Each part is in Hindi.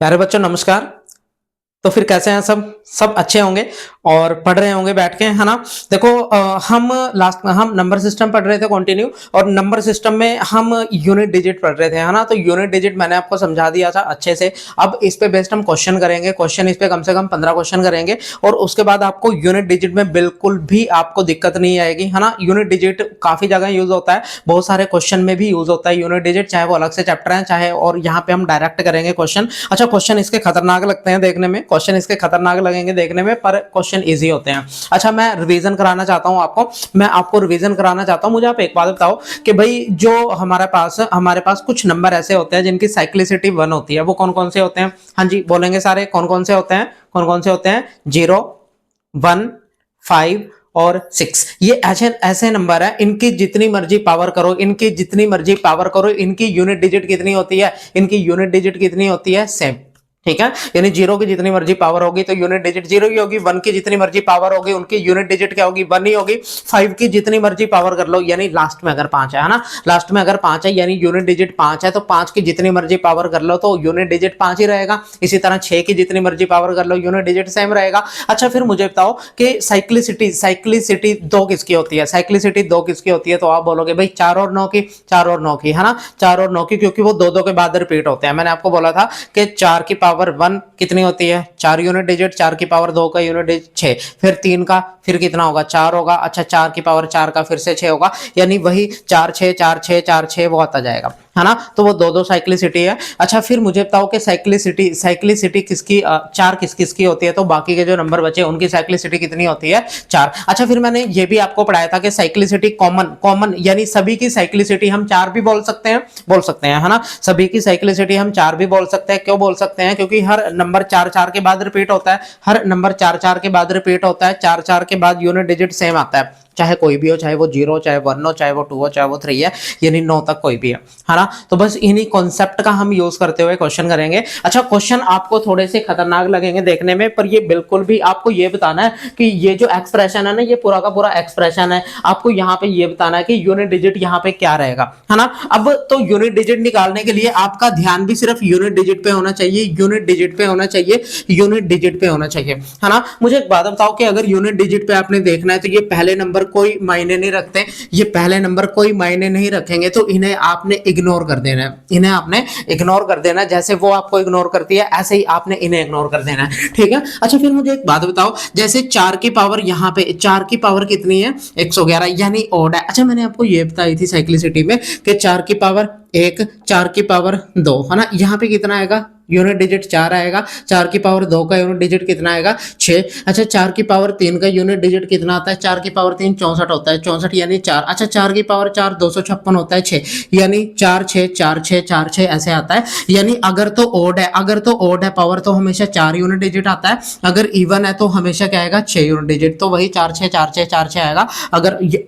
प्यारे बच्चों नमस्कार। तो फिर कैसे हैं सब अच्छे होंगे और पढ़ रहे होंगे बैठ के, है ना। देखो हम नंबर सिस्टम पढ़ रहे थे कंटिन्यू, और नंबर सिस्टम में हम यूनिट डिजिट पढ़ रहे थे, है ना। तो यूनिट डिजिट मैंने आपको समझा दिया था अच्छे से। अब इस पे बेस्ड हम क्वेश्चन करेंगे, क्वेश्चन इस पे कम से कम 15 क्वेश्चन करेंगे, और उसके बाद आपको यूनिट डिजिट में बिल्कुल भी आपको दिक्कत नहीं आएगी, है ना। यूनिट डिजिट काफी जगह यूज होता है, बहुत सारे क्वेश्चन में भी यूज होता है यूनिट डिजिट, चाहे वो अलग से चैप्टर है चाहे, और यहाँ पे हम डायरेक्ट करेंगे क्वेश्चन। अच्छा, क्वेश्चन इसके खतरनाक लगते हैं देखने में, क्वेश्चन इसके खतरनाक लगेंगे देखने में, पर क्वेश्चन इजी होते हैं। अच्छा, मैं रिवीजन कराना चाहता हूं आपको रिवीजन कराना चाहता हूं। मुझे आप एक बात बताओ कि भाई जो हमारे पास कुछ नंबर ऐसे होते हैं जिनकी साइक्लिसिटी 1 होती है, वो कौन कौन से होते हैं? हाँ जी, बोलेंगे सारे, कौन कौन से होते हैं? कौन कौन से होते हैं? 0, 1, 5 और 6। ये ऐसे ऐसे नंबर है, इनकी जितनी मर्जी पावर करो, इनकी यूनिट डिजिट कितनी होती है? इनकी यूनिट डिजिट कितनी होती है? सेम। ठीक है, यानी 0 की जितनी मर्जी पावर होगी तो यूनिट डिजिट 0 ही होगी, 1 की जितनी मर्जी पावर होगी उनकी यूनिट डिजिट क्या होगी? 1 ही होगी। 5 की जितनी मर्जी पावर कर लो, यानी लास्ट में अगर 5 है ना, लास्ट में अगर 5 है यानी यूनिट डिजिट 5 है, तो 5 की जितनी मर्जी पावर कर लो तो यूनिट डिजिट 5 ही रहेगा। इसी तरह 6 की जितनी मर्जी पावर कर लो, यूनिट डिजिट सेम रहेगा। अच्छा, फिर मुझे बताओ कि साइक्लिसिटी 2 किसकी होती है? साइक्लिसिटी 2 किसकी होती है? तो आप बोलोगे भाई 4 और 9 की, 4 और 9 की, है ना। 4 और 9 की, क्योंकि वो दो दो के बाद रिपीट होते हैं। मैंने आपको बोला था कि 4 की पावर 1 कितनी होती है? 4 यूनिट डिजिट, 4 की पावर 2 का यूनिट डिजिट 6, फिर 3 का फिर कितना होगा? 4 होगा। अच्छा, 4 की पावर 4 का फिर से 6 होगा, यानी वही 4 6 4 6 4 6 वो आता जाएगा, है ना। तो वो दो दो साइक्लिसिटी है। अच्छा, फिर मुझे बताओ कि साइक्लिसिटी किसकी 4 किस किसकी होती है? तो बाकी के जो नंबर बचे उनकी साइक्लिसिटी कितनी होती है? 4। अच्छा, फिर मैंने ये भी आपको पढ़ाया था कि साइक्लिसिटी कॉमन यानी सभी की साइक्लिसिटी हम 4 भी बोल सकते हैं, है ना। सभी की साइक्लिसिटी हम 4 भी बोल सकते हैं। क्यों बोल सकते हैं? क्योंकि हर नंबर 4 4 के बाद रिपीट होता है, हर नंबर 4 4 के बाद रिपीट होता है, 4 4 के बाद यूनिट डिजिट सेम आता है, चाहे कोई भी हो, चाहे वो 0, चाहे 1 हो, चाहे वो 2 हो, चाहे वो 3 है, यानी 9 तक कोई भी है ना। तो बस इन्हीं कॉन्सेप्ट का हम यूज करते हुए क्वेश्चन करेंगे। अच्छा, क्वेश्चन आपको थोड़े से खतरनाक लगेंगे देखने में, पर ये बिल्कुल भी आपको ये बताना है कि ये जो एक्सप्रेशन है ना, ये पूरा का पूरा एक्सप्रेशन है। आपको यहाँ पे ये बताना है कि यूनिट डिजिट यहाँ पे क्या रहेगा, है ना। अब तो यूनिट डिजिट निकालने के लिए आपका ध्यान भी सिर्फ यूनिट डिजिट पे होना चाहिए, यूनिट डिजिट पे होना चाहिए, यूनिट डिजिट पे होना चाहिए, है ना। मुझे एक बात बताओ कि अगर यूनिट डिजिट पे आपने देखना है तो ये पहले नंबर कोई मायने नहीं रखते, ये पहले नंबर कोई मायने नहीं रखेंगे, तो इन्हें आपने इग्नोर कर देना है, इन्हें आपने इग्नोर कर देना है। जैसे वो आपको इग्नोर करती है ऐसे ही आपने इन्हें इग्नोर कर देना है, ठीक है। अच्छा, फिर मुझे एक बात बताओ, जैसे 4 की पावर यहाँ पे 4 की पावर कितनी है? 111, यानी ओड है। अच्छा, मैंने आपको ये बताई थी साइक्लिसिटी में कि 4 की पावर 1, 4 की पावर 2, है ना। यहाँ पे कितना आएगा? यूनिट डिजिट 4 आएगा। 4 की पावर 2 का यूनिट डिजिट कितना आएगा? 6। अच्छा, 4 की पावर 3 का यूनिट डिजिट कितना आता है? 4 की पावर 3 64 होता है, 64 यानी 4। अच्छा, 4 की पावर 4 256 होता है, 6 यानी 4 6 4 6 4 6 ऐसे आता है। यानी अगर तो ओड है पावर तो हमेशा 4 यूनिट डिजिट आता है, अगर इवन है तो हमेशा क्या आएगा? 6 यूनिट डिजिट, तो वही 4 6 4 6 4 6 आएगा।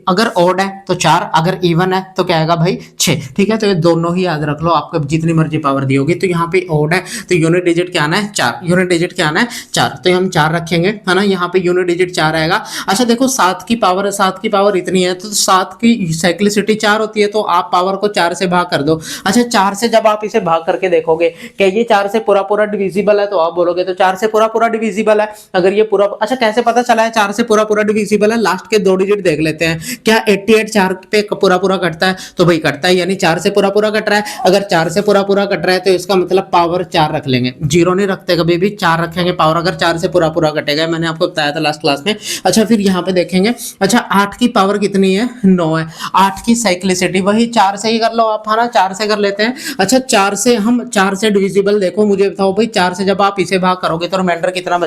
अगर ओड है तो 4, अगर इवन है तो क्या आएगा भाई? 6। ठीक है, तो ये दोनों ही याद रख लो, आपको जितनी मर्जी पावर दी होगी। तो यहाँ पे ओड है तो यूनिट डिजिट क्या आना है? 4। यूनिट डिजिट क्या आना है? 4। तो हम 4 रखेंगे, है ना। यहाँ पे यूनिट डिजिट 4 आएगा। अच्छा, देखो 7 की पावर इतनी है, तो 7 की साइक्लिसिटी 4 होती है, तो आप पावर को 4 से भाग कर दो। अच्छा, 4 से जब आप इसे भाग करके देखोगे कि ये 4 से पूरा पूरा डिविजिबल है, तो आप बोलोगे तो 4 से पूरा पूरा डिविजिबल है। अगर ये पूरा, अच्छा कैसे पता चला है 4 से पूरा पूरा डिविजिबल है? लास्ट के 2 डिजिट देख लेते हैं। क्या 88 4 पे पूरा पूरा कटता है? तो भाई कटता है, यानी 4 से पूरा पूरा कट रहा है। अगर 4 से पूरा पूरा कट रहा है तो इसका मतलब पावर 4 रख लेंगे, 0 नहीं रखते कभी भी, 4 रखेंगे पावर, अगर 4 से पूरा पूरा कटेगा। मैंने आपको बताया था लास्ट क्लास में। अच्छा, फिर यहाँ पे देखेंगे, अच्छा 8 की पावर कितनी है? 9 है। 8 की साइक्लिसिटी वही 4 से ही कर लो आप, है ना, 4 से कर लेते हैं। अच्छा, 4 से डिविजिबल देखो, मुझे बताओ भाई 4 से जब आप इसे भाग करोगे तो रिमाइंडर कितना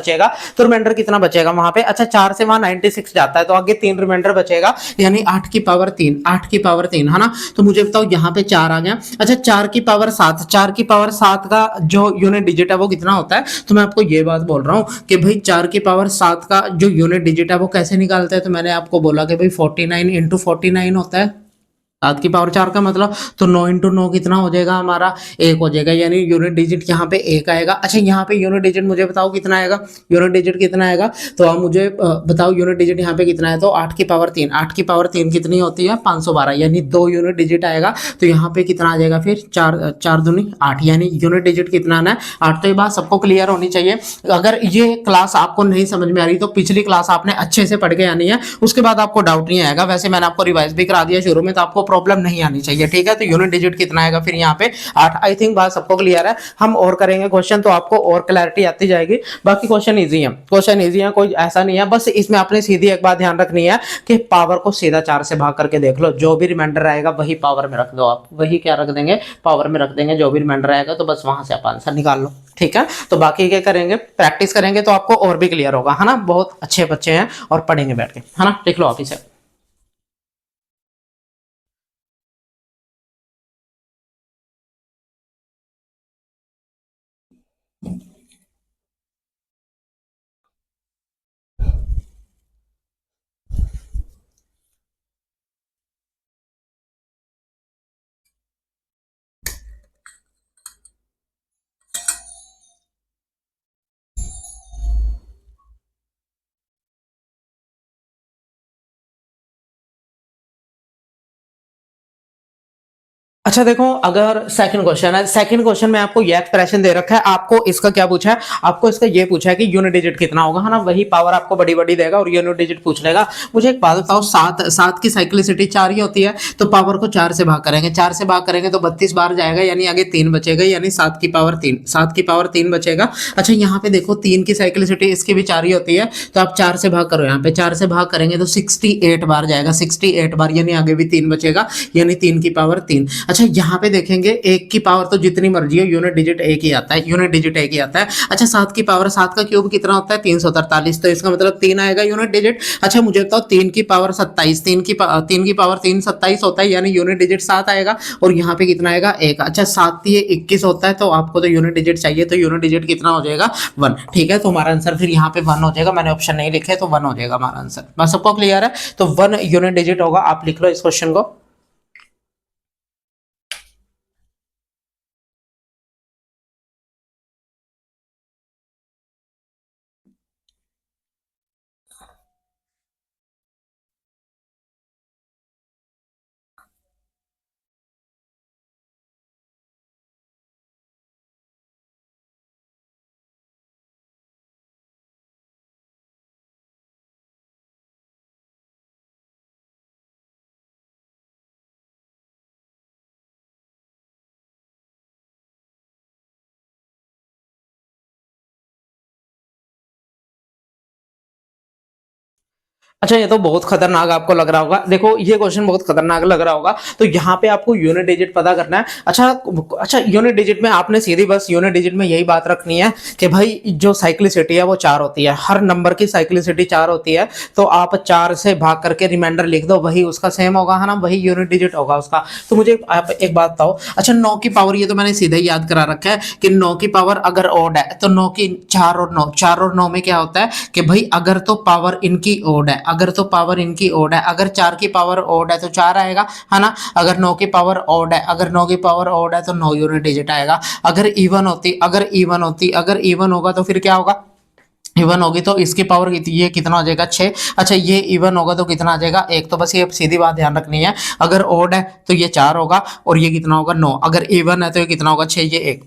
बचेगा? वहां पे? अच्छा, 4 से वहां 96 जाता है, तो आगे 3 रिमाइंडर बचेगा, यानी 8 की पावर 3, 8 की पावर 3, है ना। तो मुझे बताओ यहाँ पे 4 आ गया। अच्छा, 4 की पावर 7, 4 की पावर 7 का जो यूनिट डिजिट है वो कितना होता है? तो मैं आपको ये बात बोल रहा हूँ कि भाई 4 की पावर 7 का जो यूनिट डिजिट है वो कैसे निकालते हैं? तो मैंने आपको बोला कि भाई 49 × 49 होता है 7 की पावर 4 का मतलब तो 9 इंटू 9 कितना हो जाएगा हमारा 1 हो जाएगा, यानी यूनिट डिजिट यहाँ पे 1 आएगा। अच्छा यहाँ पे यूनिट डिजिट मुझे बताओ कितना आएगा, यूनिट डिजिट कितना आएगा, तो आप मुझे बताओ यूनिट डिजिट यहाँ पे कितना है, तो 8 की पावर 3, 8 की पावर 3 कितनी होती है 512, यानी 2 यूनिट डिजिट आएगा। तो यहाँ पे कितना आ जाएगा फिर 4 दूनी 8, यानी यूनिट डिजिट कितना आना है 8। तो ये बात सबको क्लियर होनी चाहिए। अगर ये क्लास आपको नहीं समझ में आ रही तो पिछली क्लास आपने अच्छे से पढ़ के आनी है, उसके बाद आपको डाउट नहीं आएगा। वैसे मैंने आपको रिवाइज भी करा दिया शुरू में, तो आपको प्रॉब्लम नहीं आनी चाहिए, ठीक है। तो यूनिट डिजिट कितना आएगा फिर यहाँ पे 8। आई थिंक बात सबको क्लियर है। हम और करेंगे क्वेश्चन तो आपको और क्लैरिटी आती जाएगी। बाकी क्वेश्चन इजी है, क्वेश्चन इजी है, कोई ऐसा नहीं है। बस इसमें आपने सीधी एक बात ध्यान रखनी है कि पावर को सीधा 4 से भाग करके देख लो, जो भी रिमाइंडर आएगा वही पावर में रख दो। आप वही क्या रख देंगे, पावर में रख देंगे। जो भी रिमाइंडर आएगा तो बस वहां से आप आंसर निकाल लो, ठीक है। तो बाकी क्या करेंगे, प्रैक्टिस करेंगे तो आपको और भी क्लियर होगा, है ना। बहुत अच्छे बच्चे हैं और पढ़ेंगे बैठ के, है ना। देख लो आप इसे। अच्छा देखो, अगर सेकंड क्वेश्चन है, सेकंड क्वेश्चन में आपको ये एक्सप्रेशन दे रखा है, आपको इसका क्या पूछा है, आपको इसका ये पूछा है कि यूनिट डिजिट कितना होगा, है ना। वही पावर आपको बड़ी बड़ी देगा और यूनिट डिजिट पूछ लेगा। मुझे एक बात बताओ, 7 की साइक्लिसिटी 4 ही होती है, तो पावर को 4 से भाग करेंगे, 4 से भाग करेंगे तो 32 बार जाएगा, यानी आगे 3 बचेगा, यानी 7 की पावर 3, 7 की पावर 3 बचेगा। अच्छा यहाँ पे देखो 3 की साइक्लिसिटी इसकी भी 4 ही होती है, तो आप 4 से भाग करो, यहाँ पे 4 से भाग करेंगे तो 68 बार जाएगा, 68 बार, यानी आगे भी 3 बचेगा, यानी 3 की पावर 3। अच्छा यहाँ पे देखेंगे 1 की पावर तो जितनी मर्जी हो, यूनिट डिजिट एक ही आता है, यूनिट डिजिट एक ही आता है। अच्छा 7 की पावर, 7 का क्यूब कितना होता है 343, तो इसका मतलब 3 आएगा यूनिट डिजिट। अच्छा मुझे बताओ 3 की पावर 27, 3 की पावर 3 27 होता है, यानी यूनिट डिजिट 7 आएगा। और यहाँ पे कितना आएगा 1। अच्छा 7 ये 21 होता है, तो आपको तो यूनिट डिजिट चाहिए, तो यूनिट डिजिट कितना हो जाएगा 1, ठीक है। तो हमारा आंसर फिर यहाँ पे 1 हो जाएगा, मैंने ऑप्शन नहीं लिखे तो 1 हो जाएगा हमारा आंसर। बस सबको क्लियर है, तो 1 यूनिट डिजिट होगा। आप लिख लो इस क्वेश्चन को। अच्छा ये तो बहुत खतरनाक आपको लग रहा होगा। देखो ये क्वेश्चन बहुत खतरनाक लग रहा होगा, तो यहाँ पे आपको यूनिट डिजिट पता करना है। अच्छा यूनिट डिजिट में आपने सीधी बस यूनिट डिजिट में यही बात रखनी है कि भाई जो साइक्लिसिटी है वो 4 होती है, हर नंबर की साइक्लिसिटी 4 होती है, तो आप 4 से भाग करके रिमाइंडर लिख दो, वही उसका सेम होगा, है ना, वही यूनिट डिजिट होगा उसका। तो मुझे आप एक बात बताओ, अच्छा 9 की पावर, ये तो मैंने सीधा ही याद करा रखा है कि 9 की पावर अगर ऑड है तो 9 की 4 और 9, 4 और 9 में क्या होता है कि भाई अगर तो पावर इनकी ऑड है, अगर तो पावर इनकी ऑड है, अगर 4 की पावर ऑड है तो 4 आएगा, है ना। अगर 9 की पावर ऑड है, अगर 9 की पावर ऑड है तो 9 यूनिट डिजिट आएगा। अगर इवन होती, अगर इवन होगा तो फिर क्या होगा, इवन होगी तो इसकी पावर ये कितना हो जाएगा 6। अच्छा ये इवन होगा तो कितना आ जाएगा 1। तो बस ये सीधी बात ध्यान रखनी है, अगर ऑड है तो ये 4 होगा और ये कितना होगा 9, अगर इवन है तो ये कितना होगा 6, ये 1।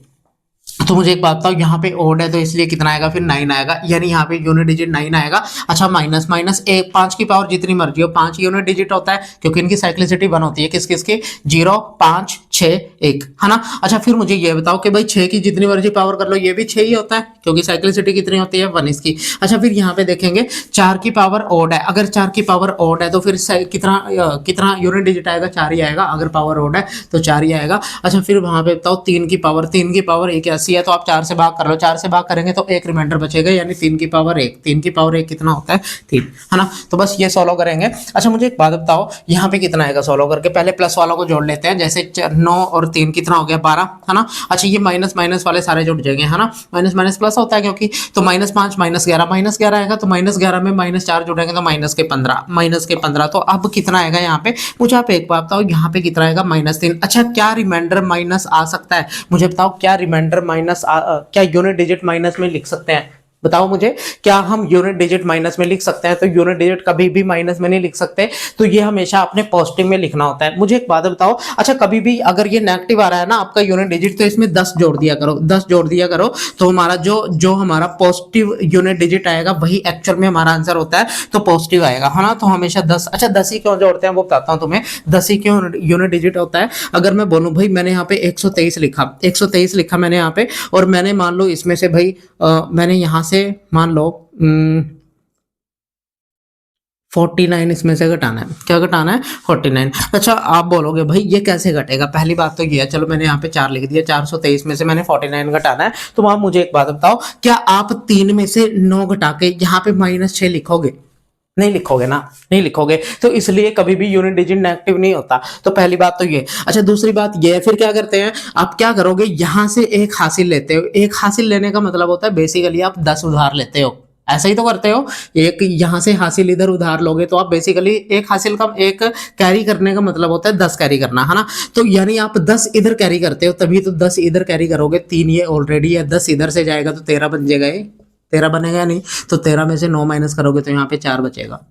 तो मुझे एक बात बताओ, यहाँ पे ओड है तो इसलिए कितना आएगा फिर 9 आएगा, यानी यहाँ पे यूनिट डिजिट 9 आएगा। अच्छा माइनस माइनस 1, 5 की पावर जितनी मर्जी हो, 5 यूनिट डिजिट होता है क्योंकि इनकी साइक्लिसिटी 1 होती है, किस किस की 0, 5, 6, 1, है ना। अच्छा फिर मुझे ये बताओ कि भाई 6 की जितनी मर्जी पावर कर लो, ये भी 6 ही होता है क्योंकि साइक्लिसिटी कितनी होती है 1 इसकी। अच्छा फिर यहाँ पे देखेंगे 4 की पावर ओड है, अगर 4 की पावर ओड है तो फिर कितना यूनिट डिजिट आएगा 4 ही आएगा, अगर पावर ओड है तो 4 ही आएगा। अच्छा फिर वहां पे बताओ 3 की पावर 81 है, तो आप 4 से भाग कर लो, 4 से भाग करेंगे तो एक रिमाइंडर बचेगा, यानी 3 की पावर 1, 3 की पावर 1 कितना होता है 3, है ना। तो बस ये सॉल्व करेंगे। अच्छा मुझे एक बात बताओ, यहाँ पे कितना आएगा सॉल्व करके, पहले प्लस वालों को जोड़ लेते हैं, जैसे 9 और 3 कितना हो गया 12, है ना। अच्छा ये माइनस माइनस वाले सारे जुड़ जाएंगे, है ना, माइनस माइनस प्लस होता है क्योंकि, तो -5 -11 आएगा, तो -11 में -4 जुड़ेंगे तो -15, तो अब कितना आएगा यहाँ पे, मुझे आप एक बात बताओ यहाँ पे कितना आएगा -3। अच्छा क्या रिमाइंडर माइनस आ सकता है, मुझे बताओ क्या रिमाइंडर माइनस क्या यूनिट डिजिट माइनस में लिख सकते हैं, बताओ मुझे, क्या हम यूनिट डिजिट माइनस में लिख सकते हैं, तो यूनिट डिजिट कभी भी माइनस में नहीं लिख सकते, तो ये हमेशा अपने पॉजिटिव में लिखना होता है। मुझे एक बात बताओ, अच्छा कभी भी अगर ये नेगेटिव आ रहा है ना आपका यूनिट डिजिट, तो इसमें 10 जोड़ दिया करो, 10 जोड़ दिया करो, तो हमारा जो जो हमारा पॉजिटिव यूनिट डिजिट आएगा वही एक्चुअल में हमारा आंसर होता है, तो पॉजिटिव आएगा, है ना। तो हमेशा 10, अच्छा 10 ही क्यों जोड़ते हैं वो बताता हूँ तुम्हें, 10 ही क्यों यूनिट डिजिट होता है। अगर मैं बोलूँ भाई मैंने यहाँ पे 123 लिखा, 123 लिखा मैंने यहाँ पे, और मैंने मान लो इसमें से भाई मैंने यहाँ से मान लो 49 इसमें से घटाना है, क्या घटाना है 49। अच्छा आप बोलोगे भाई ये कैसे घटेगा, पहली बात तो ये है, चलो मैंने यहाँ पे 4 लिख दिया, 423 में से मैंने 49 घटाना है, तो आप मुझे एक बात बताओ, क्या आप 3 में से 9 घटा के यहाँ पे -6 लिखोगे, नहीं लिखोगे ना, नहीं लिखोगे, तो इसलिए कभी भी यूनिट डिजिट नेगेटिव नहीं होता, तो पहली बात तो ये। अच्छा दूसरी बात ये है, फिर क्या करते हैं, आप क्या करोगे, यहां से एक हासिल लेते हो, एक हासिल लेने का मतलब होता है बेसिकली आप 10 उधार लेते हो, ऐसा ही तो करते हो, एक यहां से हासिल इधर उधार लोगे, तो आप बेसिकली एक हासिल का एक कैरी करने का मतलब होता है 10 कैरी करना, है ना। तो यानी आप 10 इधर कैरी करते हो, तभी तो 10 इधर कैरी करोगे, 3 ये ऑलरेडी है, 10 इधर से जाएगा तो 13 बन जाएगा, 13 बनेगा नहीं, तो 13 में से 9 माइनस करोगे तो यहाँ पे 4 बचेगा,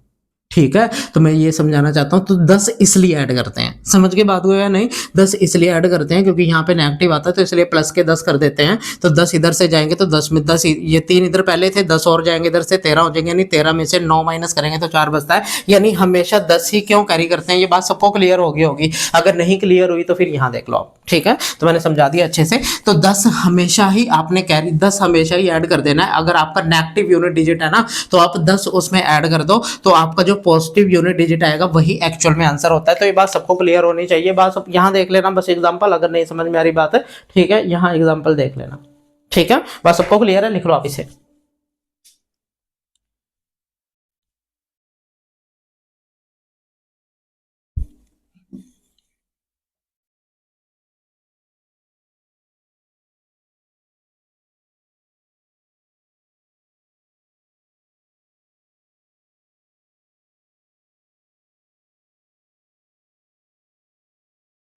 ठीक है। तो मैं ये समझाना चाहता हूं, तो 10 इसलिए ऐड करते हैं, समझ के बात हुआ या नहीं, 10 इसलिए ऐड करते हैं क्योंकि यहाँ पे नेगेटिव आता है, तो इसलिए प्लस के 10 कर देते हैं, तो 10 इधर से जाएंगे तो 10 में 10, ये 3 इधर पहले थे, 10 और जाएंगे इधर से 13 हो जाएंगे, यानी 13 में से 9 माइनस करेंगे तो 4 बचता है, यानी हमेशा 10 ही क्यों कैरी करते हैं, ये बात सबको क्लियर होगी होगी, अगर नहीं क्लियर हुई तो फिर यहाँ देख लो आप, ठीक है, तो मैंने समझा दिया अच्छे से। तो 10 हमेशा ही आपने कैरी, 10 हमेशा ही ऐड कर देना है, अगर आपका नेगेटिव यूनिट डिजिट है ना, तो आप 10 उसमें ऐड कर दो, तो आपका जो पॉजिटिव यूनिट डिजिट आएगा वही एक्चुअल में आंसर होता है, तो ये बात सबको क्लियर होनी चाहिए, बात सब यहाँ देख लेना बस एग्जांपल, अगर नहीं समझ में आ रही बात है, ठीक है, यहाँ एग्जांपल देख लेना, ठीक है, बात सबको क्लियर है, लिख लो आप इसे।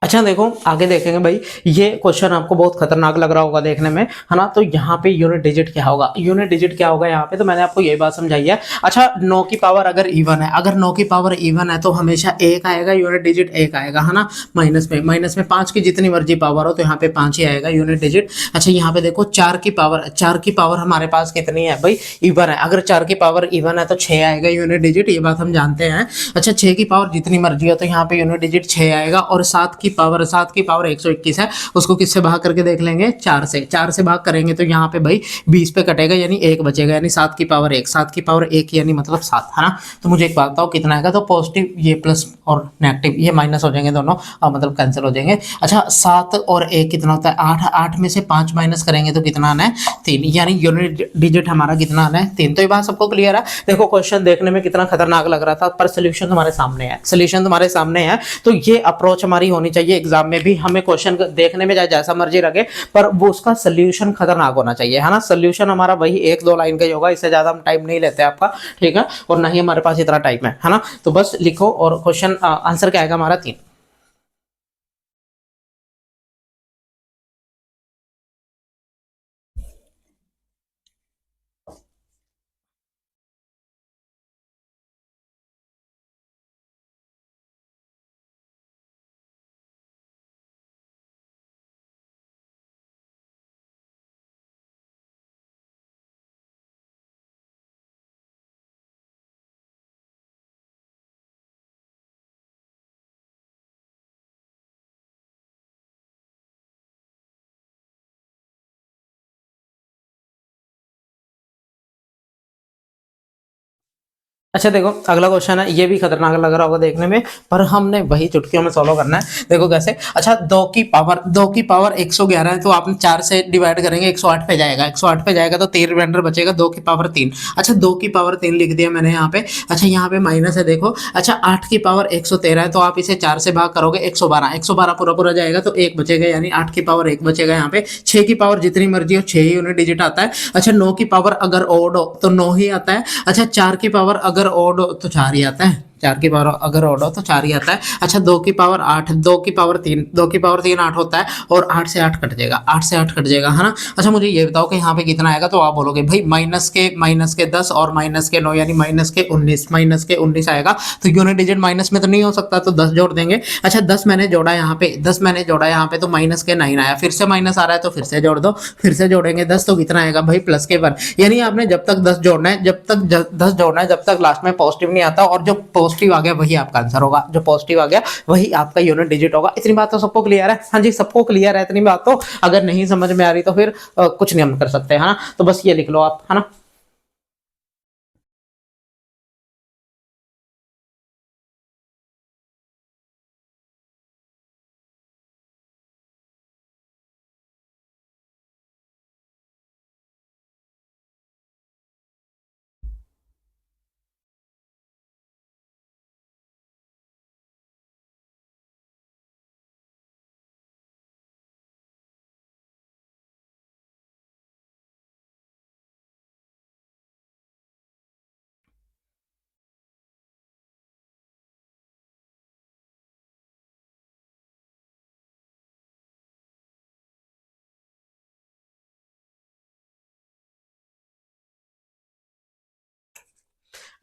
अच्छा देखो आगे देखेंगे भाई, ये क्वेश्चन आपको बहुत खतरनाक लग रहा होगा देखने में, है ना, तो यहाँ पे यूनिट डिजिट क्या होगा, यूनिट डिजिट क्या होगा यहाँ पे, तो मैंने आपको यही बात समझाई है। अच्छा 9 की पावर अगर इवन है, अगर 9 की पावर इवन है तो हमेशा एक आएगा, यूनिट डिजिट एक आएगा, है ना, माइनस में 5 की जितनी मर्जी पावर हो तो यहाँ पे 5 ही आएगा यूनिट डिजिट। अच्छा यहाँ पे देखो 4 की पावर हमारे पास कितनी है भाई, इवन है, अगर 4 की पावर इवन है तो 6 आएगा यूनिट डिजिट, ये बात हम जानते हैं। अच्छा 6 की पावर जितनी मर्जी हो तो यहाँ पे यूनिट डिजिट 6 आएगा, और 7 की पावर 121 है, उसको किससे भाग करके देख लेंगे, 4 से भाग करेंगे तो यहाँ पे भाई 20 पे कटेगा, यानी 1 बचेगा, यानी 7 की पावर 1, 7 की पावर 1 यानी मतलब 7, है ना। तो मुझे एक बात बताओ कितना आएगा, तो पॉजिटिव ये प्लस और नेगेटिव ये माइनस हो जाएंगे दोनों, मतलब कैंसिल हो जाएंगे। अच्छा 7 और 1 कितना होता है 8, 8 में से 5 माइनस करेंगे तो कितना आना है 3, यानी यूनिट डिजिट हमारा कितना आना है 3, तो ये बात सबको क्लियर है। देखो क्वेश्चन देखने में कितना खतरनाक लग रहा था, पर सोल्यूशन तुम्हारे सामने है, सोल्यूशन तुम्हारे सामने है, तो ये अप्रोच हमारी होनी चाहिए एग्जाम में भी, हमें क्वेश्चन देखने में चाहे जैसा मर्जी लगे पर वो उसका सोल्यूशन खतरनाक होना चाहिए, है ना, सोल्यूशन हमारा वही 1-2 लाइन का ही होगा, इससे ज्यादा हम टाइम नहीं लेते आपका, ठीक है, और ना ही हमारे पास इतना टाइम है ना, तो बस लिखो, और क्वेश्चन आंसर क्या आएगा हमारा 3। अच्छा देखो अगला क्वेश्चन है, ये भी खतरनाक लग रहा होगा देखने में, पर हमने वही चुटकियों में सॉल्व करना है। देखो कैसे, अच्छा 2 की पावर 111 है, तो आपने 4 से डिवाइड करेंगे 108 पे जाएगा, 108 पे जाएगा तो 3 रिमाइंडर बचेगा 2 की पावर 3। अच्छा 2 की पावर 3 लिख दिया मैंने यहाँ पे। अच्छा यहाँ पे माइनस है देखो। अच्छा 8 की पावर 113 है, तो आप इसे 4 से भाग करोगे 112, 112 पूरा पूरा जाएगा तो 1 बचेगा, यानी 8 की पावर 1 बचेगा यहाँ पे। 6 की पावर जितनी मर्जी हो, 6 ही यूनिट डिजिट आता है। अच्छा 9 की पावर अगर ओड हो तो 9 ही आता है। अच्छा 4 की पावर अगर ओड हो तो 4 ही आता है, 4 की पावर अगर ओड हो तो 4 ही आता है। अच्छा 2 की पावर 8, 2 की पावर 3, 2 की पावर 3 8 होता है, और 8 से 8 कट जाएगा, 8 से 8 कट जाएगा, है ना। अच्छा मुझे ये बताओ कि यहाँ पे कितना आएगा, तो आप बोलोगे भाई माइनस के 10 और माइनस के 9 यानी माइनस के 19 आएगा। तो यूनिट डिजिट माइनस में तो नहीं हो सकता, तो 10 जोड़ देंगे। अच्छा 10 मैंने जोड़ा यहाँ पे, 10 मैंने जोड़ा यहाँ पे, तो माइनस के 9 आया, फिर से माइनस आ रहा है तो फिर से जोड़ दो, फिर से जोड़ेंगे 10 तो कितना आएगा भाई प्लस के 1। यानी आपने जब तक 10 जोड़ना है, जब तक 10 जोड़ना है, जब तक लास्ट में पॉजिटिव नहीं आता, और जो पॉजिटिव आ गया वही आपका आंसर होगा, जो पॉजिटिव आ गया वही आपका यूनिट डिजिट होगा। इतनी बात तो सबको क्लियर है? हाँ जी सबको क्लियर है इतनी बात तो। अगर नहीं समझ में आ रही तो फिर कुछ नहीं हम कर सकते, है ना। तो बस ये लिख लो आप, है ना।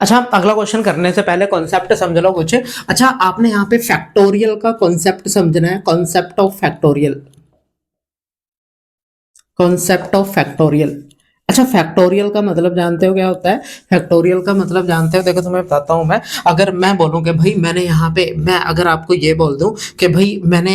अच्छा अगला क्वेश्चन करने से पहले कॉन्सेप्ट समझ लो कुछ। अच्छा आपने यहाँ पे फैक्टोरियल का कॉन्सेप्ट समझना है, concept of factorial, concept of factorial. अच्छा फैक्टोरियल का मतलब जानते हो क्या होता है? फैक्टोरियल का मतलब जानते हो, देखो तुम्हें बताता हूं मैं। अगर मैं बोलूं कि भाई मैंने यहाँ पे, मैं अगर आपको ये बोल दूं कि भाई मैंने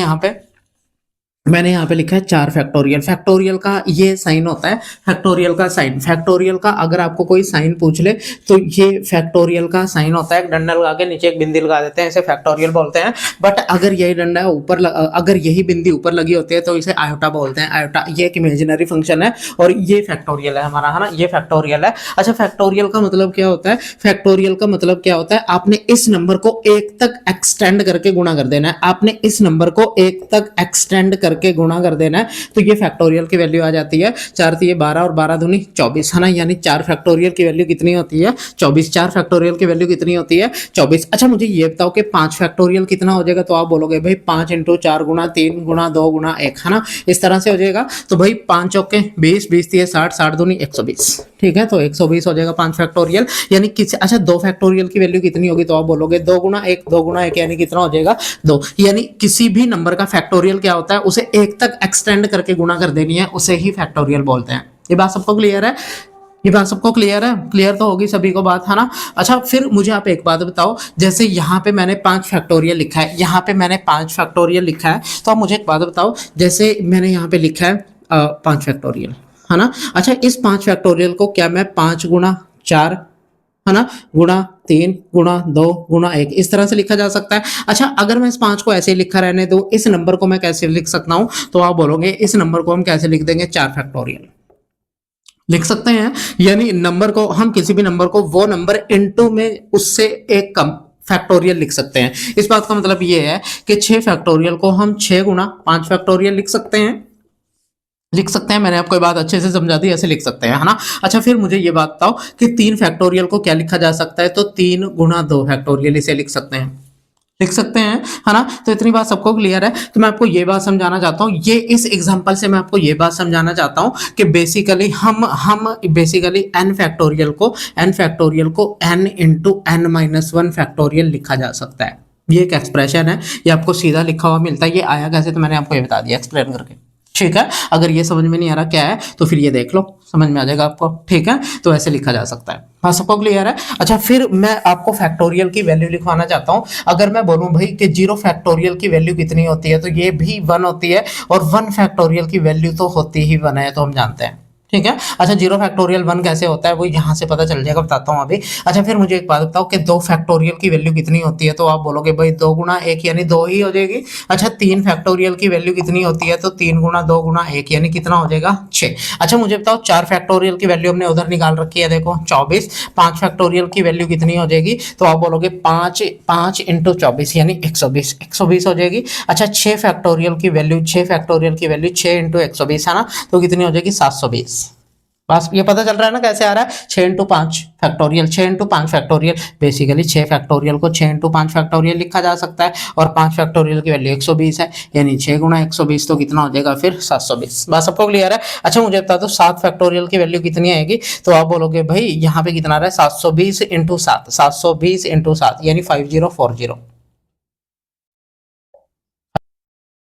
यहाँ पे लिखा है 4 फैक्टोरियल। फैक्टोरियल का ये साइन होता है, फैक्टोरियल का साइन, फैक्टोरियल का अगर आपको कोई साइन पूछ ले तो ये फैक्टोरियल का साइन होता है। एक डंडा लगा के नीचे एक बिंदी लगा देते हैं, इसे फैक्टोरियल बोलते हैं। बट अगर यही डंडा ऊपर अगर यही बिंदी ऊपर लगी होती है तो इसे आयोटा बोलते हैं। आयोटा ये एक इमेजिनरी फंक्शन है, और ये फैक्टोरियल है हमारा, है ना, ये फैक्टोरियल है। अच्छा फैक्टोरियल का मतलब क्या होता है? फैक्टोरियल का मतलब क्या होता है? आपने इस नंबर को 1 तक एक्सटेंड करके गुणा कर देना है, आपने इस नंबर को 1 तक एक्सटेंड करके गुणा कर देना है, तो ये फैक्टोरियल की वैल्यू आ जाती है। 4 तिये 12 और 12 दूनी 24, है ना, यानी 4 फैक्टोरियल की वैल्यू कितनी होती है? 24। 4 फैक्टोरियल की वैल्यू कितनी होती है? 24। अच्छा मुझे ये बताओ कि 5 फैक्टोरियल कितना हो जाएगा, तो आप बोलोगे भाई 5 × 4 गुणा 3 गुणा 2 गुणा 1, है ना, इस तरह से हो जाएगा। तो भाई 5 चौके 20, 20 तिये 60, 60 दूनी 120, ठीक है, तो 120 हो जाएगा 5 फैक्टोरियल। यानी किसी, अच्छा 2 फैक्टोरियल की वैल्यू कितनी होगी, तो आप बोलोगे 2 गुणा 1, 2 गुणा 1 यानी कितना हो जाएगा 2। यानी किसी भी नंबर का फैक्टोरियल क्या होता है? उसे 1 तक एक्सटेंड करके गुणा कर देनी है, उसे ही फैक्टोरियल बोलते हैं। ये बात सबको क्लियर है? ये बात सबको क्लियर है? क्लियर तो होगी सभी को बात, है ना। अच्छा फिर मुझे आप एक बात बताओ, जैसे यहाँ पे मैंने 5 फैक्टोरियल लिखा है, यहाँ पे मैंने 5 फैक्टोरियल लिखा है, तो आप मुझे एक बात बताओ, जैसे मैंने यहाँ पे लिखा है 5 फैक्टोरियल, है ना। अच्छा इस 5 फैक्टोरियल को क्या मैं 5 गुणा 4, है ना, गुणा 3 गुणा 2 गुणा 1 इस तरह से लिखा जा सकता है। अच्छा अगर मैं इस 5 को ऐसे ही लिखा रहने दूं, इस नंबर को मैं कैसे लिख सकता हूं, तो आप बोलोगे इस नंबर को हम कैसे लिख देंगे? 4 फैक्टोरियल लिख सकते हैं। यानी नंबर को हम, किसी भी नंबर को, वो नंबर इनटू में उससे एक कम फैक्टोरियल लिख सकते हैं। इस बात का मतलब ये है कि 6 फैक्टोरियल को हम 6 गुणा 5 फैक्टोरियल लिख सकते हैं, लिख सकते हैं। मैंने आपको ये बात अच्छे से समझा दी, ऐसे लिख सकते हैं, है ना। अच्छा फिर मुझे ये बात बताओ कि 3 फैक्टोरियल को क्या लिखा जा सकता है, तो 3 गुणा 2 फैक्टोरियल इसे लिख सकते हैं, लिख सकते हैं, है ना। तो इतनी बात सबको क्लियर है। तो मैं आपको ये बात समझाना चाहता हूँ, ये इस एग्जांपल से मैं आपको ये बात समझाना चाहता हूँ कि बेसिकली हम बेसिकली n फैक्टोरियल को n इंटू n-1 फैक्टोरियल लिखा जा सकता है। ये एक एक्सप्रेशन है, ये आपको सीधा लिखा हुआ मिलता है। ये आया कैसे, तो मैंने आपको ये बता दिया एक्सप्लेन करके, ठीक है। अगर ये समझ में नहीं आ रहा क्या है तो फिर ये देख लो, समझ में आ जाएगा आपको, ठीक है। तो ऐसे लिखा जा सकता है, हाँ सबको क्लियर है। अच्छा फिर मैं आपको फैक्टोरियल की वैल्यू लिखवाना चाहता हूँ। अगर मैं बोलूँ भाई कि 0 फैक्टोरियल की वैल्यू कितनी होती है, तो ये भी 1 होती है, और 1 फैक्टोरियल की वैल्यू तो होती ही 1 है, तो हम जानते हैं, ठीक है। अच्छा, 0 फैक्टोरियल 1 कैसे होता है वो यहाँ से पता चल जाएगा, बताता हूँ अभी। अच्छा, फिर मुझे एक बात बताओ कि 2 फैक्टोरियल की वैल्यू कितनी होती है? तो आप बोलोगे भाई 2 गुना 1 यानी 2 ही हो जाएगी। अच्छा, 3 फैक्टोरियल की वैल्यू कितनी होती है? तो 3 गुना 2 गुना 1 यानी कितना हो जाएगा? 6। अच्छा, मुझे बताओ 4 फैक्टोरियल की वैल्यू हमने उधर निकाल रखी है, देखो 24। 5 फैक्टोरियल की वैल्यू कितनी हो जाएगी? तो आप बोलोगे 5 5 इंटू 24 यानी 120 120 हो जाएगी। अच्छा, 6 फैक्टोरियल की वैल्यू 6 फैक्टोरियल की वैल्यू 6 इंटू 120 है ना, तो कितनी हो जाएगी? 720। बस ये पता चल रहा है ना कैसे आ रहा है? 6 into 5 factorial, 6 into 5 factorial. Basically 6 factorial को 6 इंटू 5 फैक्टोरियल लिखा जा सकता है, और 5 फैक्टोरियल की वैल्यू 120 है, यानी 6 गुना 120 तो कितना हो जाएगा फिर? 720। बात सबको क्लियर है? अच्छा, मुझे बता दो 7 फैक्टोरियल की वैल्यू कितनी आएगी? तो आप बोलोगे भाई यहाँ पे कितना आ रहा है? 720 इंटू 7, 720 इंटू 7 यानी 5040।